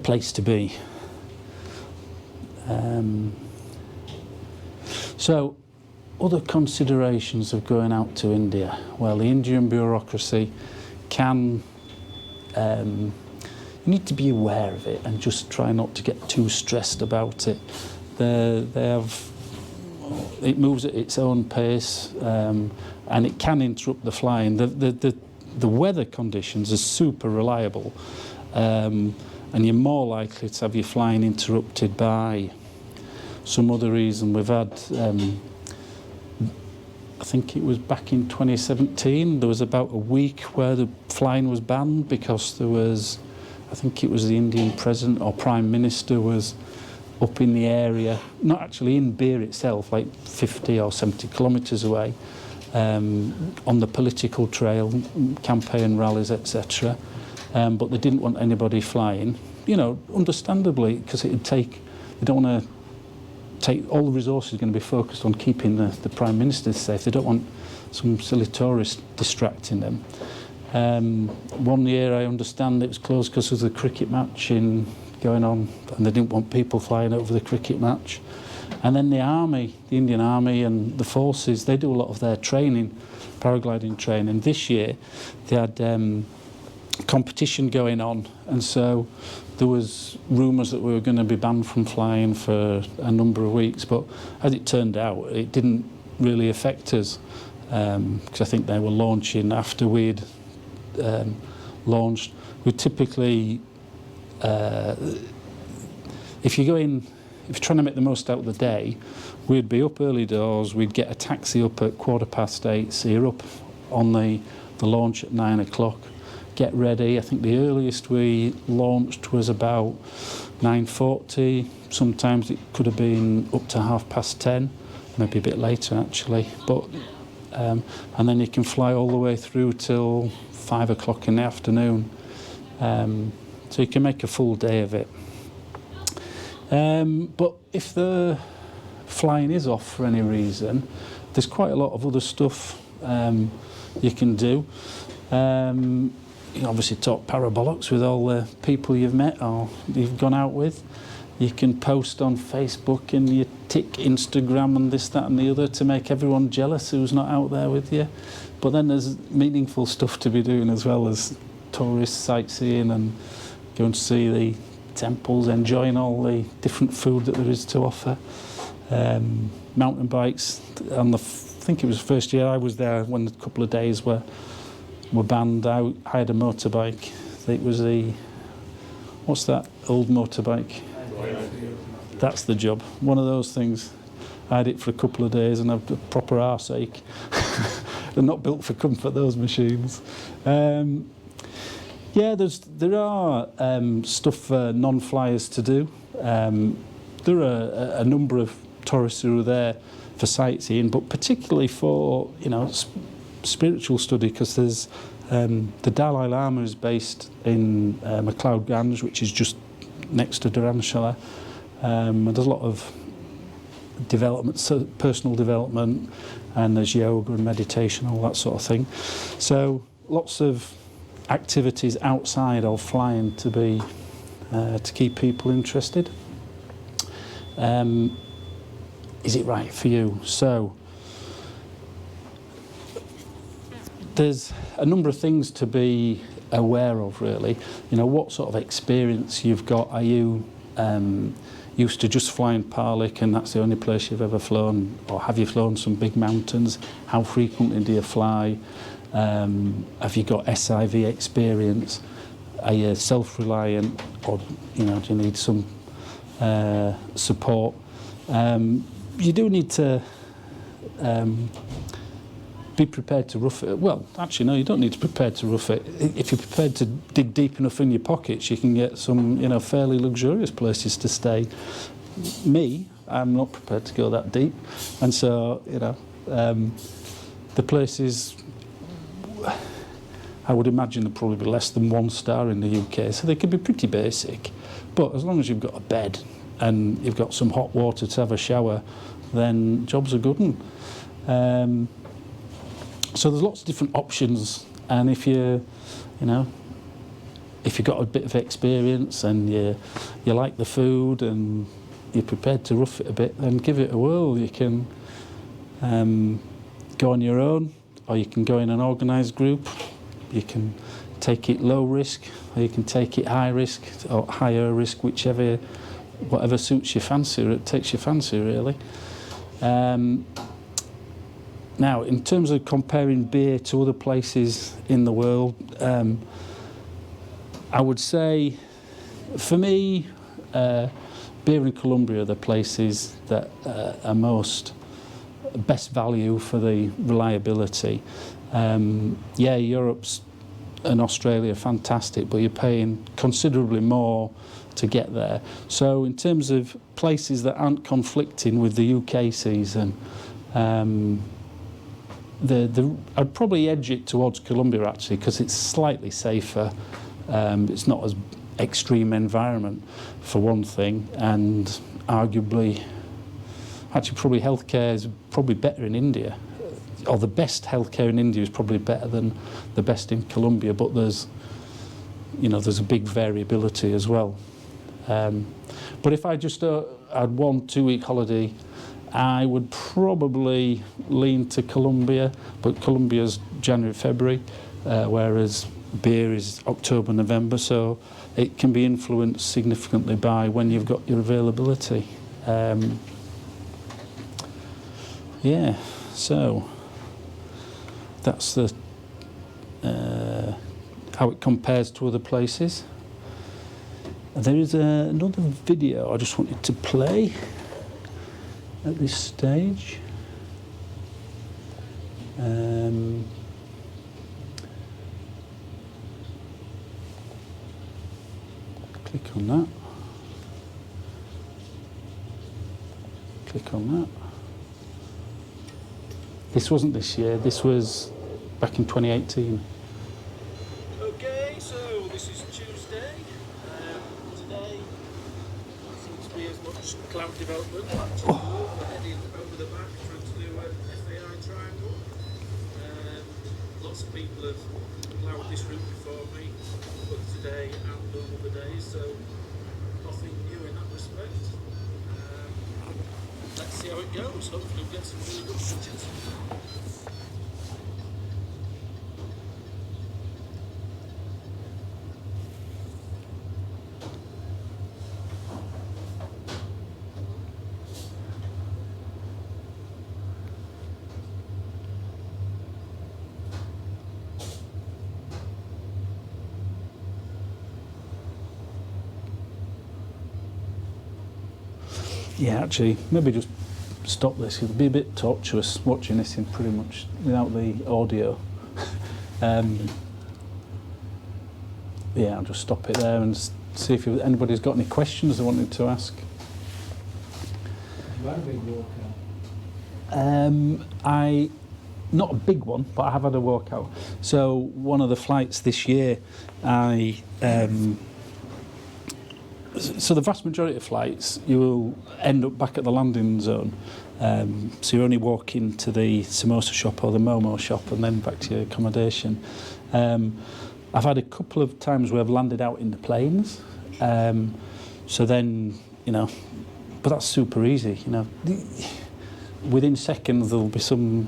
[SPEAKER 1] place to be. So other considerations of going out to India. Well, the Indian bureaucracy can, you need to be aware of it and just try not to get too stressed about it. It moves at its own pace, and it can interrupt the flying. The weather conditions are super reliable, and you're more likely to have your flying interrupted by some other reason. We've had I think it was back in 2017, there was about a week where the flying was banned because there was, I think it was the Indian President or Prime Minister was up in the area, not actually in Beer itself, like 50 or 70 kilometres away, on the political trail, campaign rallies, etc. But they didn't want anybody flying, understandably, because it'd take, they don't want to take all the resources are going to be focused on keeping the Prime Minister safe. They don't want some silly tourist distracting them. 1 year, I understand, it was closed because of the cricket match going on, and they didn't want people flying over the cricket match. And then the army, the Indian Army and the forces, they do a lot of their training, paragliding training. This year, they had competition going on, and so there was rumours that we were going to be banned from flying for a number of weeks, but as it turned out, it didn't really affect us, because I think they were launching after we'd launched. We typically, if you're if you're trying to make the most out of the day, we'd be up early doors, we'd get a taxi up at 8:15, so you're up on the launch at 9 o'clock, get ready. I think the earliest we launched was about 9:40. Sometimes it could have been up to 10:30, maybe a bit later actually. But and then you can fly all the way through till 5 o'clock in the afternoon. So you can make a full day of it. But if the flying is off for any reason, there's quite a lot of other stuff you can do. You obviously talk parabolics with all the people you've met or you've gone out with. You can post on Facebook and you tick Instagram and this, that and the other to make everyone jealous who's not out there with you. But then there's meaningful stuff to be doing as well as tourist sightseeing and going to see the temples, enjoying all the different food that there is to offer. Mountain bikes. I think it was the first year I was there when a couple of days were banned out. I had a motorbike. It was what's that old motorbike? That's the job. One of those things. I had it for a couple of days and I've a proper arseache. They're not built for comfort, those machines. Yeah, there are stuff for non-flyers to do. There are a number of tourists who are there for sightseeing, but particularly for spiritual study, because there's the Dalai Lama is based in MacLeod Ganj, which is just next to Dharamshala. And there's a lot of development, so personal development, and there's yoga and meditation, all that sort of thing. So lots of activities outside of flying to keep people interested. Is it right for you? So there's a number of things to be aware of, really. What sort of experience you've got. Are you used to just flying Parlic and that's the only place you've ever flown, or have you flown some big mountains? How frequently do you fly? Have you got SIV experience? Are you self-reliant, or do you need some support? You do need to be prepared to rough it. Well, actually, no, you don't need to prepare to rough it. If you're prepared to dig deep enough in your pockets, you can get some, fairly luxurious places to stay. Me, I'm not prepared to go that deep, and so, the places, I would imagine, are probably less than 1 star in the UK, so they could be pretty basic. But as long as you've got a bed and you've got some hot water to have a shower, then jobs are good. So there's lots of different options, and if you've got a bit of experience and you like the food and you're prepared to rough it a bit, then give it a whirl. You can go on your own, or you can go in an organised group. You can take it low risk, or you can take it high risk or higher risk, whatever suits your fancy, or it takes your fancy, really. Now, in terms of comparing beer to other places in the world, I would say, for me, beer in Colombia are the places that are best value for the reliability. Yeah, Europe's and Australia are fantastic, but you're paying considerably more to get there. So in terms of places that aren't conflicting with the UK season, I'd probably edge it towards Colombia, actually, because it's slightly safer. It's not as extreme environment, for one thing, and arguably, actually, probably healthcare is probably better in India, or the best healthcare in India is probably better than the best in Colombia. But there's a big variability as well. But if I just had 1 2-week holiday, I would probably lean to Colombia, but Colombia's January, February, whereas beer is October, November, so it can be influenced significantly by when you've got your availability. Yeah, so that's how it compares to other places. There is another video I just wanted to play at this stage. Click on that. Click on that. This wasn't this year, this was back in 2018.
[SPEAKER 2] Okay, so this is Tuesday. Today seems to be as much cloud development. We're heading over the back trying to do an FAI triangle. Lots of people have ploughed this route before me, but today and on other days, so nothing new in that respect. Let's see how it goes. Hopefully we'll get some really good pictures.
[SPEAKER 1] Yeah, actually, maybe just stop this. It'll be a bit torturous watching this in pretty much without the audio. Yeah, I'll just stop it there and see if anybody's got any questions they wanted to ask.
[SPEAKER 5] You had a big walkout.
[SPEAKER 1] Not a big one, but I have had a walkout. So one of the flights this year, so the vast majority of flights, you will end up back at the landing zone. So you're only walking to the samosa shop or the momo shop and then back to your accommodation. I've had a couple of times where I've landed out in the planes. So then, but that's super easy, Within seconds there'll be some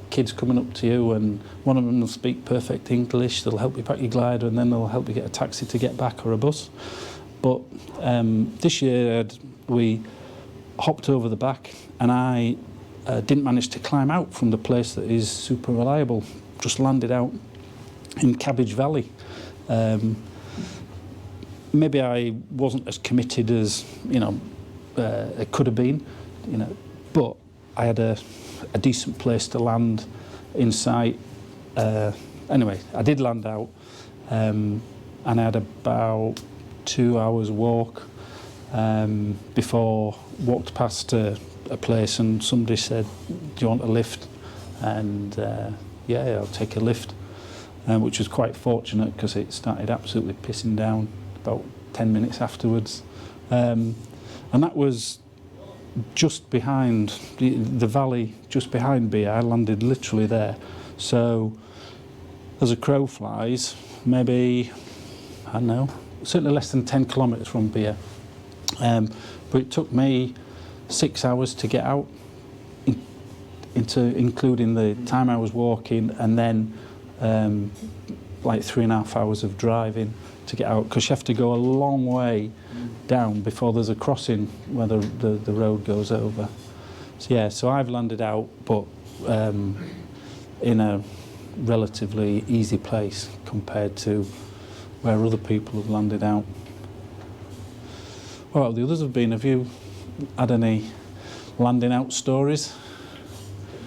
[SPEAKER 1] kids coming up to you and one of them will speak perfect English, they'll help you pack your glider and then they'll help you get a taxi to get back or a bus. But this year we hopped over the back and I didn't manage to climb out from the place that is super reliable. Just landed out in Cabbage Valley. Maybe I wasn't as committed as it could have been, but I had a decent place to land in sight. Anyway, I did land out and I had about 2 hours walk before walked past a place and somebody said, do you want a lift? And yeah, I'll take a lift, which was quite fortunate because it started absolutely pissing down about 10 minutes afterwards. And that was just behind the valley, just behind Bia. I landed literally there. So as a crow flies, maybe, I don't know, certainly less than 10 kilometres from Bia. But it took me 6 hours to get out, including the time I was walking and then like 3.5 hours of driving to get out, because you have to go a long way down before there's a crossing where the road goes over. So yeah, so I've landed out, but in a relatively easy place compared to where other people have landed out. Well, the others have been. Have you had any landing out stories?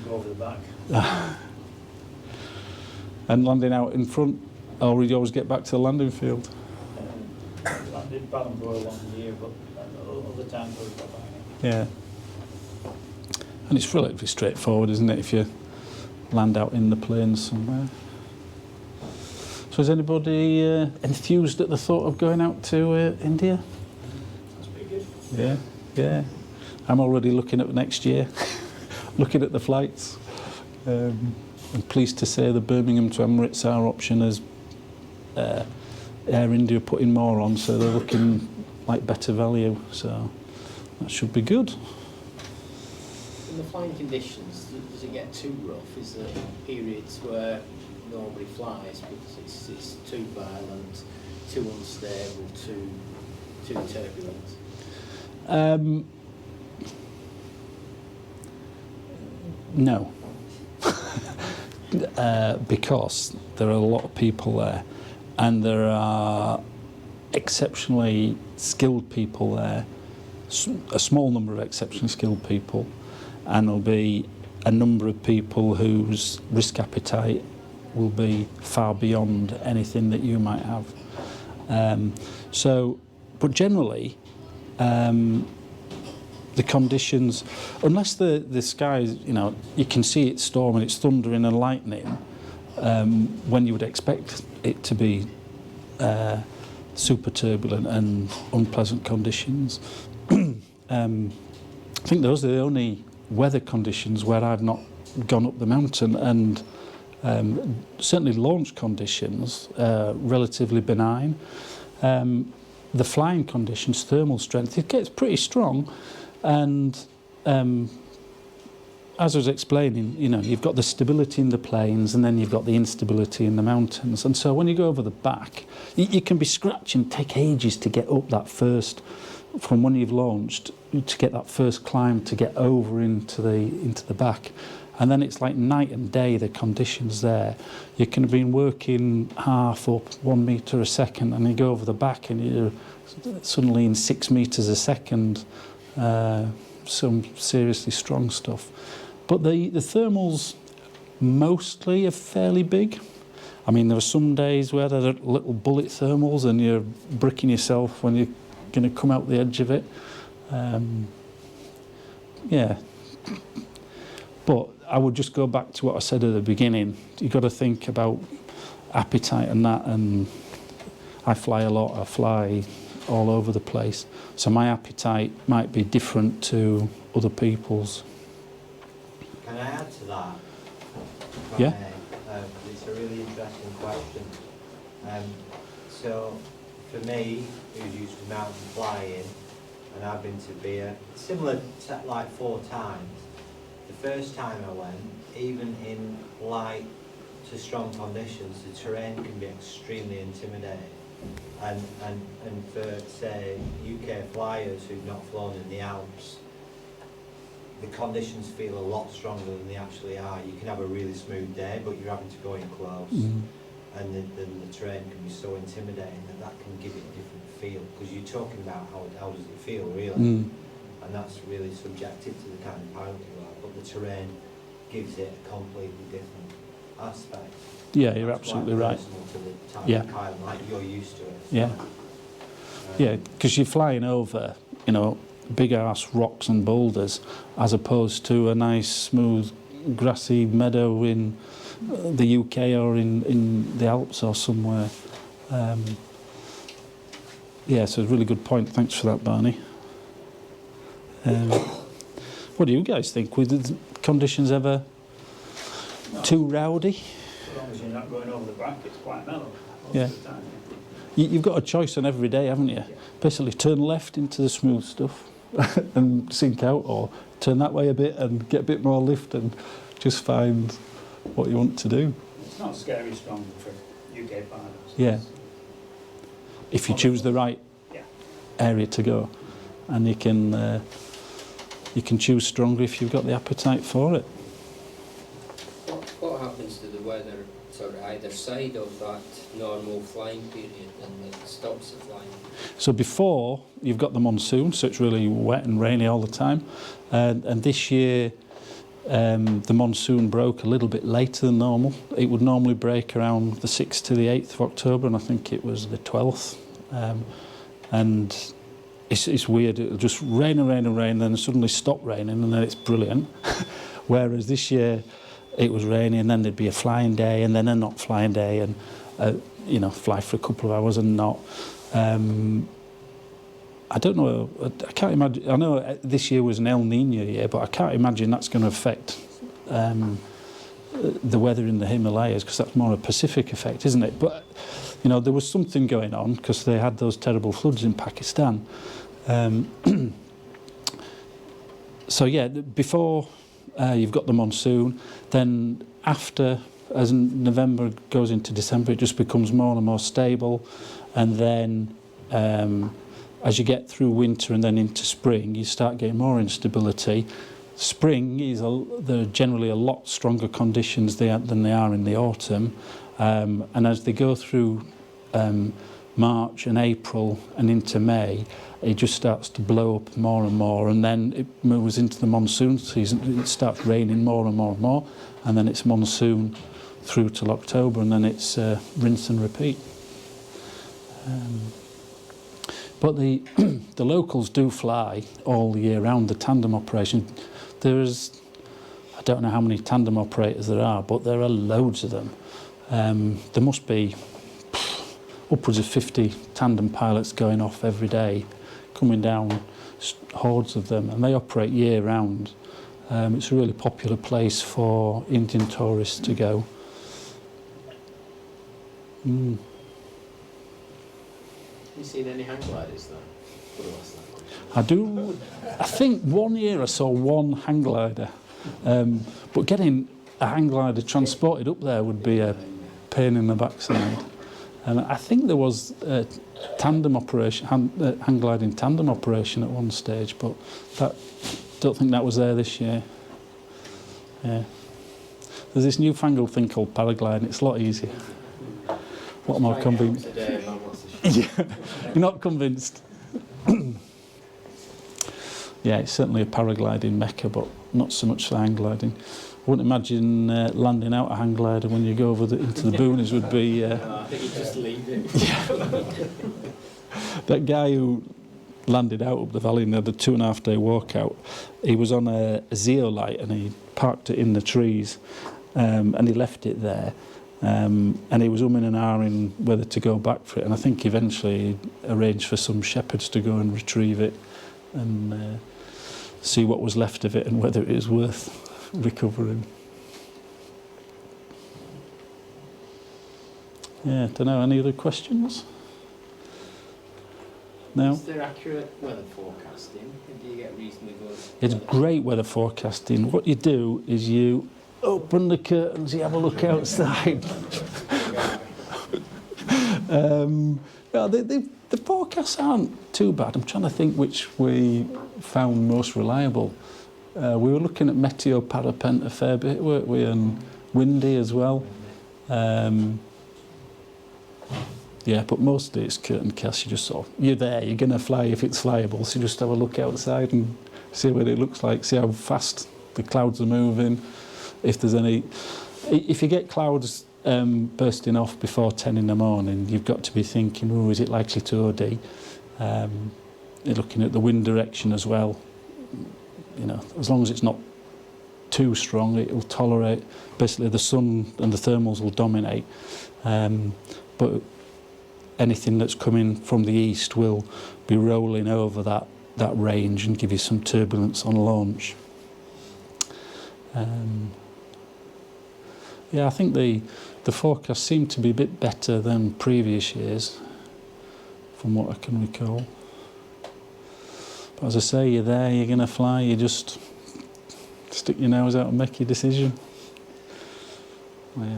[SPEAKER 5] Go over the back.
[SPEAKER 1] And landing out in front, or would you always get back to the landing field?
[SPEAKER 5] Landed Ballinborough along the year, but other times we go back.
[SPEAKER 1] Yeah. And it's relatively straightforward, isn't it, if you land out in the plains somewhere? So is anybody enthused at the thought of going out to India?
[SPEAKER 5] That's pretty good.
[SPEAKER 1] Yeah, yeah. I'm already looking at next year, looking at the flights. I'm pleased to say the Birmingham to Amritsar option as Air India putting more on, so they're looking like better value. So that should be good.
[SPEAKER 6] In the flying conditions, does it get too rough? Is there periods where nobody flies because it's too violent, too unstable, too turbulent?
[SPEAKER 1] No. Because there are a lot of people there and there are exceptionally skilled people there, a small number of exceptionally skilled people, and there'll be a number of people whose risk appetite will be far beyond anything that you might have. But generally, the conditions, unless the sky, you can see it's storming, it's thundering and lightning, when you would expect it to be super turbulent and unpleasant conditions. I think those are the only weather conditions where I've not gone up the mountain, and certainly launch conditions relatively benign. The flying conditions, thermal strength, it gets pretty strong, and as I was explaining, you've got the stability in the plains and then you've got the instability in the mountains, and so when you go over the back, you can be scratching, take ages to get up that first, from when you've launched, to get that first climb, to get over into the back. And then it's like night and day, the conditions there. You can have been working half up 1 metre a second, and you go over the back and you're suddenly in 6 metres a second, some seriously strong stuff. But the thermals mostly are fairly big. I mean, there are some days where there are little bullet thermals and you're bricking yourself when you're going to come out the edge of it. Yeah. But I would just go back to what I said at the beginning. You've got to think about appetite and that, and I fly a lot, I fly all over the place. So my appetite might be different to other people's.
[SPEAKER 4] Can I add to that?
[SPEAKER 1] Yeah.
[SPEAKER 4] It's a really interesting question. So for me, who's used to mountain flying, and I've been to Beer, similar to like 4 times. The first time I went, even in light to strong conditions, the terrain can be extremely intimidating. And for, say, UK flyers who've not flown in the Alps, the conditions feel a lot stronger than they actually are. You can have a really smooth day, but you're having to go in close. And the terrain can be so intimidating that can give it a different feel. Because you're talking about how does it feel, really? And that's really subjective to the kind of pilot you are. But the terrain gives it a completely different aspect.
[SPEAKER 1] Yeah, you're absolutely right.
[SPEAKER 4] To the type of pilot, like you're used to it.
[SPEAKER 1] Yeah. Yeah, because you're flying over, big ass rocks and boulders, as opposed to a nice smooth grassy meadow in the UK or in the Alps or somewhere. Yeah, so a really good point. Thanks for that, Barney. What do you guys think? Were the conditions ever too rowdy?
[SPEAKER 5] As long as you're not going over the back, it's quite mellow most
[SPEAKER 1] Yeah.
[SPEAKER 5] of the time.
[SPEAKER 1] You've got a choice on every day, haven't you? Basically turn left into the smooth stuff and sink out, or turn that way a bit and get a bit more lift and just find what you want to do.
[SPEAKER 5] It's not scary strong for UK pilots.
[SPEAKER 1] Yeah. If you choose the right
[SPEAKER 5] Yeah.
[SPEAKER 1] area to go, and you can choose stronger if you've got the appetite for it.
[SPEAKER 7] What happens to the weather sort of either side of that normal flying period and that stops the flying?
[SPEAKER 1] So before, you've got the monsoon, so it's really wet and rainy all the time. And this year, the monsoon broke a little bit later than normal. It would normally break around the 6th to the 8th of October, and I think it was the 12th. And it's weird, it'll just rain and rain and rain, then suddenly stop raining, and then it's brilliant. Whereas this year, it was raining, and then there'd be a flying day, and then a not flying day, and fly for a couple of hours and not. I don't know, I can't imagine, I know this year was an El Nino year, but I can't imagine that's going to affect the weather in the Himalayas, because that's more a Pacific effect, isn't it? But, there was something going on, because they had those terrible floods in Pakistan. So yeah, before you've got the monsoon, then after, as November goes into December, it just becomes more and more stable, and then as you get through winter and then into spring, you start getting more instability. Spring there are generally a lot stronger conditions than they are in the autumn, and as they go through March and April and into May, it just starts to blow up more and more, and then it moves into the monsoon season. It starts raining more and more and more, and then it's monsoon through till October, and then it's rinse and repeat. But the the locals do fly all the year round, the tandem operation. There's, I don't know how many tandem operators there are, but there are loads of them. There must be upwards of 50 tandem pilots going off every day, coming down, hordes of them, and they operate year round. It's a really popular place for Indian tourists to go.
[SPEAKER 6] Have you seen any hang gliders though?
[SPEAKER 1] I do. I think one year I saw one hang glider, but getting a hang glider transported up there would be a pain in the backside. And I think there was a tandem operation, hang gliding tandem operation at one stage, but don't think that was there this year. Yeah. There's this newfangled thing called paragliding. It's a lot easier, a lot more convenient. Yeah, you're not convinced. Yeah, it's certainly a paragliding mecca, but not so much for hang gliding. I wouldn't imagine landing out a hang glider when you go over into the boonies would be...
[SPEAKER 6] I think you just leave it.
[SPEAKER 1] Yeah. That guy who landed out up the valley and had a 2.5-day walkout, he was on a zeolite and he parked it in the trees, and he left it there. And he was umming and ahhing whether to go back for it, and I think eventually he arranged for some shepherds to go and retrieve it and see what was left of it and whether it was worth recovering. Yeah, don't know, any other questions? No?
[SPEAKER 6] Is there accurate weather forecasting? Do you get reasonably good?
[SPEAKER 1] It's great weather forecasting. What you do is you open the curtains, you have a look outside. Well, the forecasts aren't too bad. I'm trying to think which we found most reliable. We were looking at Meteo Parapent a fair bit, weren't we, and windy as well. Yeah, but mostly it's curtain cast. You just sort of, you're there, you're going to fly if it's flyable, so you just have a look outside and see what it looks like, see how fast the clouds are moving, if there's any... If you get clouds bursting off before 10 in the morning, you've got to be thinking, oh, is it likely to OD? You're looking at the wind direction as well. You know, as long as it's not too strong, it will tolerate. Basically, the sun and the thermals will dominate. But anything that's coming from the east will be rolling over that range and give you some turbulence on launch. Yeah, I think the forecasts seem to be a bit better than previous years, from what I can recall. But as I say, you're there, you're going to fly, you just stick your nose out and make your decision. Well, yeah.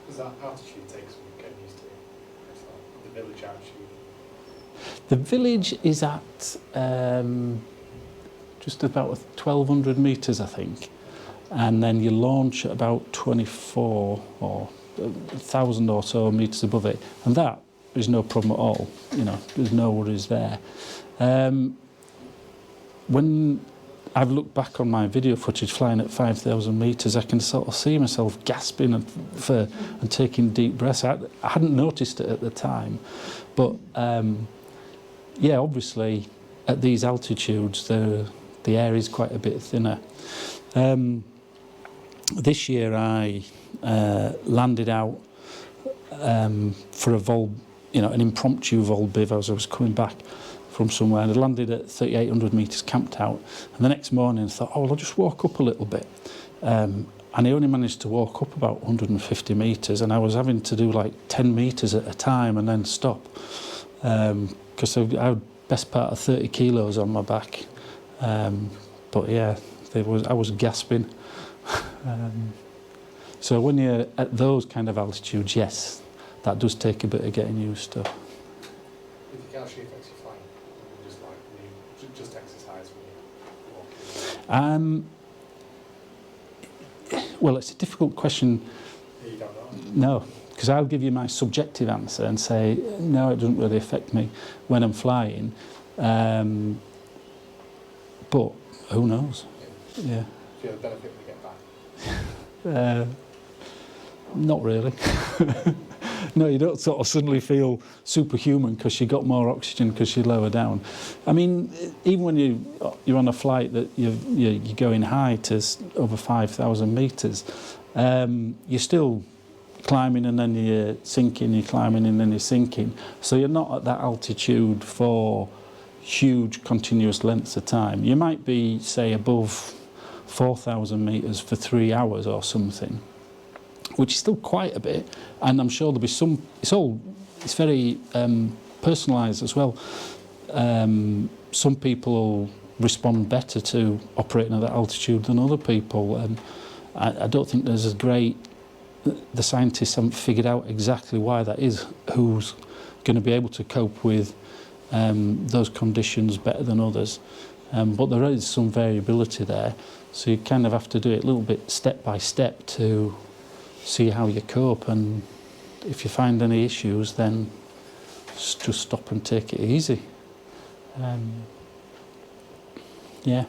[SPEAKER 8] Does that altitude take some getting used to? It's like the village altitude.
[SPEAKER 1] The village is at just about 1,200 metres, I think. And then you launch at about 24 or 1,000 or so metres above it. And that is no problem at all. You know, there's no worries there. When I've looked back on my video footage flying at 5,000 metres, I can sort of see myself gasping and taking deep breaths. I hadn't noticed it at the time, but yeah, obviously at these altitudes the air is quite a bit thinner. This year I landed out for a vol, you know, an impromptu vol biv as I was coming back from somewhere, and I landed at 3,800 metres, camped out, and the next morning I thought, oh, well, I'll just walk up a little bit. And I only managed to walk up about 150 metres, and I was having to do like 10 metres at a time and then stop, because I had best part of 30 kilos on my back. But yeah, I was gasping. So when you're at those kind of altitudes, yes, that does take a bit of getting used to.
[SPEAKER 8] Do you think it actually affects your flying? Just like just exercise when you walk?
[SPEAKER 1] Well, it's a difficult question.
[SPEAKER 8] You don't know.
[SPEAKER 1] No, because I'll give you my subjective answer and say, no, it doesn't really affect me when I'm flying. But who knows? Yeah.
[SPEAKER 8] Feel the benefit when you get back.
[SPEAKER 1] Not really. No, you don't sort of suddenly feel superhuman because you got more oxygen because you're lower down. I mean, even when you're on a flight that you're going high to over 5,000 metres, you're still climbing and then you're sinking, you're climbing and then you're sinking. So you're not at that altitude for huge continuous lengths of time. You might be, say, above 4,000 metres for 3 hours or something, which is still quite a bit, and I'm sure there'll be some. It's very personalised as well. Some people will respond better to operating at that altitude than other people. I don't think there's a great. The scientists haven't figured out exactly why that is. Who's going to be able to cope with those conditions better than others? But there is some variability there, so you kind of have to do it a little bit step by step to see how you cope, and if you find any issues, then just stop and take it easy. Yeah.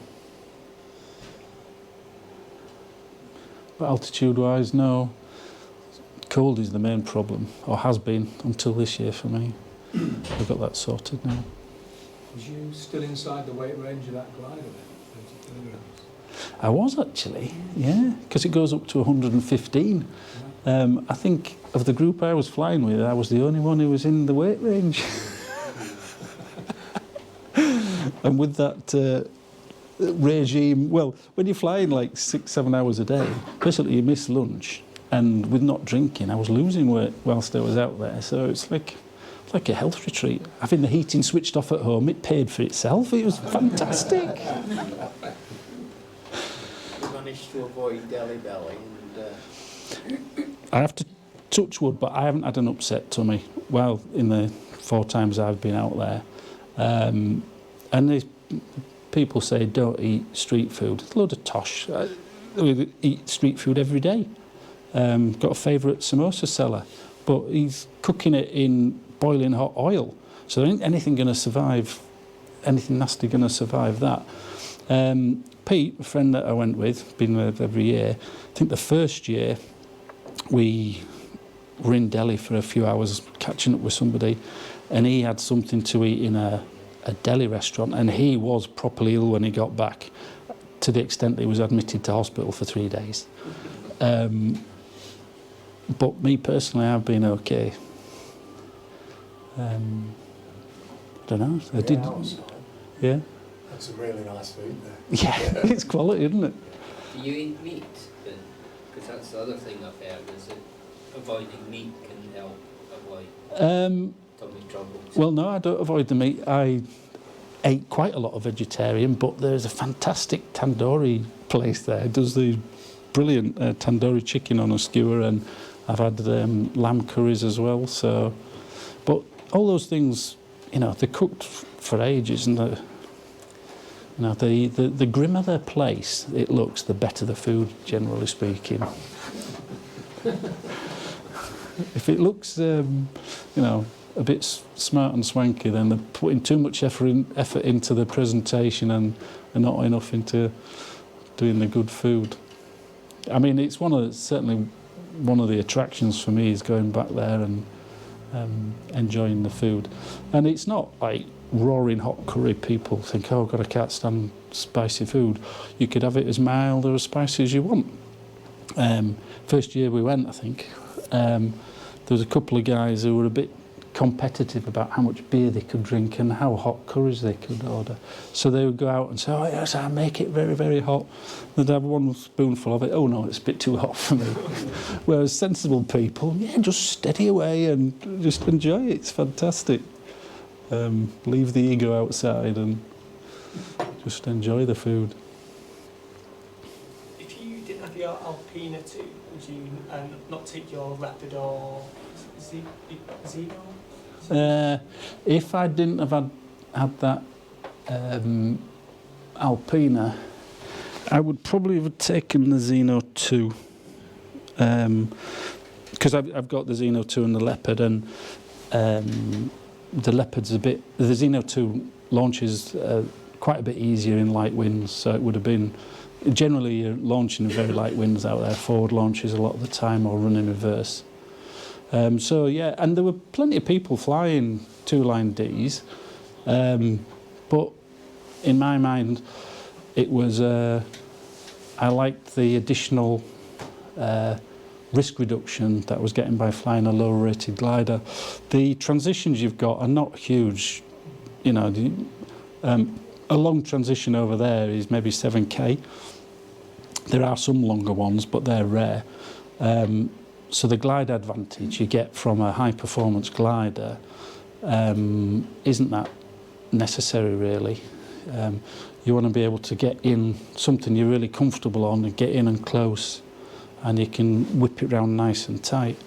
[SPEAKER 1] But altitude-wise, no. Cold is the main problem, or has been until this year for me. I've got that sorted now.
[SPEAKER 9] Was you still inside the weight range of that glider then, 30 kilograms?
[SPEAKER 1] I was actually, yeah, because it goes up to 115. I think of the group I was flying with, I was the only one who was in the weight range. And with that regime, well, when you're flying like 6-7 hours a day, basically you miss lunch, and with not drinking, I was losing weight whilst I was out there. So it's like a health retreat. Having the heating switched off at home, it paid for itself. It was fantastic.
[SPEAKER 6] You managed to avoid Delhi Belly and...
[SPEAKER 1] I have to touch wood, but I haven't had an upset tummy. Well, in the 4 times I've been out there. And people say don't eat street food. It's a load of tosh. We eat street food every day. Got a favourite samosa seller, but he's cooking it in boiling hot oil. So there ain't anything going to survive, anything nasty going to survive that. Pete, a friend that I went with, been with every year, I think the first year we were in Delhi for a few hours catching up with somebody, and he had something to eat in a Delhi restaurant, and he was properly ill when he got back, to the extent that he was admitted to hospital for 3 days. But me personally, I've been okay. I don't know. I did. Yeah.
[SPEAKER 3] That's some really nice food there.
[SPEAKER 1] Yeah, it's quality, isn't it?
[SPEAKER 7] Do you eat meat? Because that's the other thing I've heard, is that avoiding meat can help avoid tummy troubles.
[SPEAKER 1] Well, no, I don't avoid the meat. I ate quite a lot of vegetarian, but there's a fantastic tandoori place there. It does the brilliant tandoori chicken on a skewer, and I've had lamb curries as well. So, but all those things, you know, they're cooked for ages, and the grimmer their place it looks, the better the food, generally speaking. If it looks, you know, a bit smart and swanky, then they're putting too much effort into the presentation and not enough into doing the good food. I mean, it's certainly one of the attractions for me is going back there and enjoying the food. And it's not like roaring hot curry. People think, oh God, I can't stand spicy food. You could have it as mild or as spicy as you want. First year we went, I think, there was a couple of guys who were a bit competitive about how much beer they could drink and how hot curries they could order. So they would go out and say, oh yes, I'll make it very, very hot. They'd have one spoonful of it. Oh no, it's a bit too hot for me. Whereas sensible people, yeah, just steady away and just enjoy it. It's fantastic. Leave the ego outside and just enjoy the food.
[SPEAKER 2] If you didn't have your Alpina too, would you not take your Leopard or Xeno?
[SPEAKER 1] If I didn't have had that Alpina, I would probably have taken the Xeno 2. because I've got the Xeno 2 and the Leopard, and the Leopard's a bit, the Xeno 2 launches quite a bit easier in light winds, so it would have been, generally you're launching in very light winds out there, forward launches a lot of the time, or running reverse. So yeah, and there were plenty of people flying two-line Ds, but in my mind it was, I liked the additional risk reduction that I was getting by flying a lower rated glider. The transitions you've got are not huge, you know, a long transition over there is maybe 7k. There are some longer ones, but they're rare. So the glide advantage you get from a high performance glider isn't that necessary really. You want to be able to get in something you're really comfortable on and get in and close, and you can whip it round nice and tight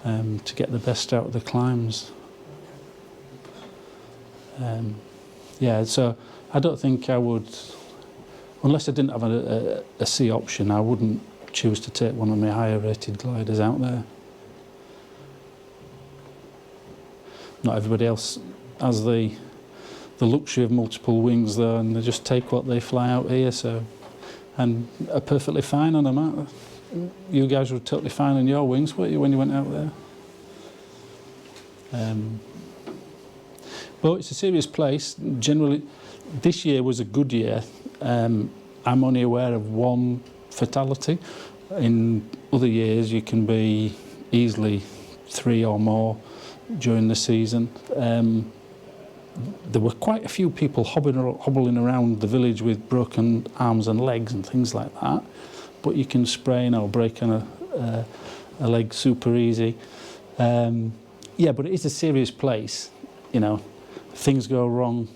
[SPEAKER 1] to get the best out of the climbs. Yeah, so I don't think I would, unless I didn't have a C option, I wouldn't choose to take one of my higher rated gliders out there. Not everybody else has the luxury of multiple wings though, and they just take what they fly out here, so, and are perfectly fine on them. You guys were totally fine on your wings, weren't you, when you went out there? But it's a serious place. Generally, this year was a good year. I'm only aware of one fatality. In other years, you can be easily 3 or more during the season. There were quite a few people hobbling around the village with broken arms and legs and things like that. But you can sprain or break on a leg super easy. Yeah, but it is a serious place, you know. Things go wrong,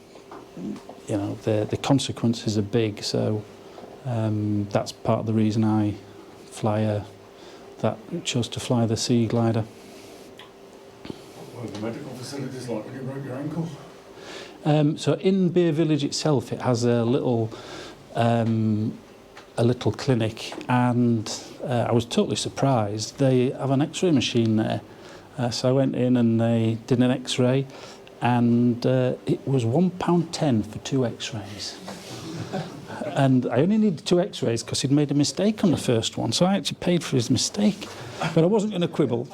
[SPEAKER 1] you know, the consequences are big, so that's part of the reason I chose to fly the sea glider.
[SPEAKER 10] What are the medical facilities like when you broke your ankle?
[SPEAKER 1] So in Beer Village itself, it has a little clinic, and I was totally surprised. They have an X-ray machine there, so I went in and they did an X-ray, and it was £1.10 for 2 X-rays. And I only needed 2 X-rays because he'd made a mistake on the first one, so I actually paid for his mistake, but I wasn't going to quibble.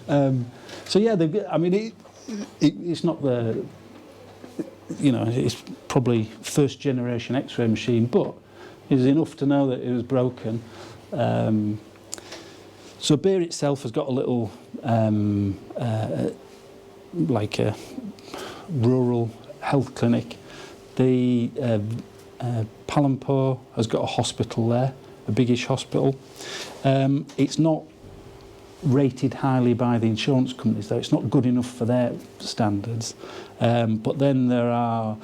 [SPEAKER 1] So yeah, I mean, it's not the, you know, it's probably first generation X-ray machine, but it was enough to know that it was broken. So Beer itself has got a little, like a rural health clinic. The Palampo has got a hospital there, a biggish hospital. It's not rated highly by the insurance companies though, it's not good enough for their standards. But then there are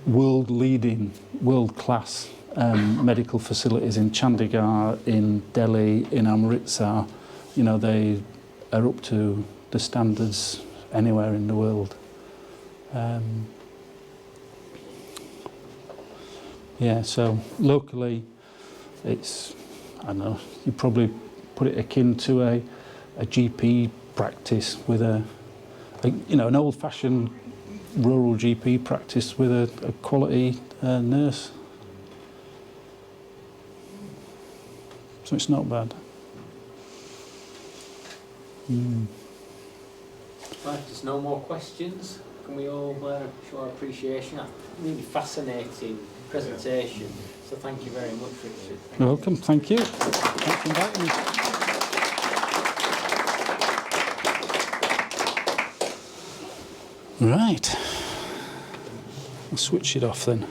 [SPEAKER 1] world-class medical facilities in Chandigarh, in Delhi, in Amritsar. You know, they are up to the standards anywhere in the world. Yeah, so locally it's, I don't know, you probably put it akin to a GP practice with you know, an old-fashioned rural GP practice with a quality nurse. So it's not bad.
[SPEAKER 6] Right, there's no more questions. Can we all show our appreciation? A really fascinating presentation. So thank you very much, Richard.
[SPEAKER 1] You're welcome. Thank you. Thanks for inviting me. Right. I'll switch it off then.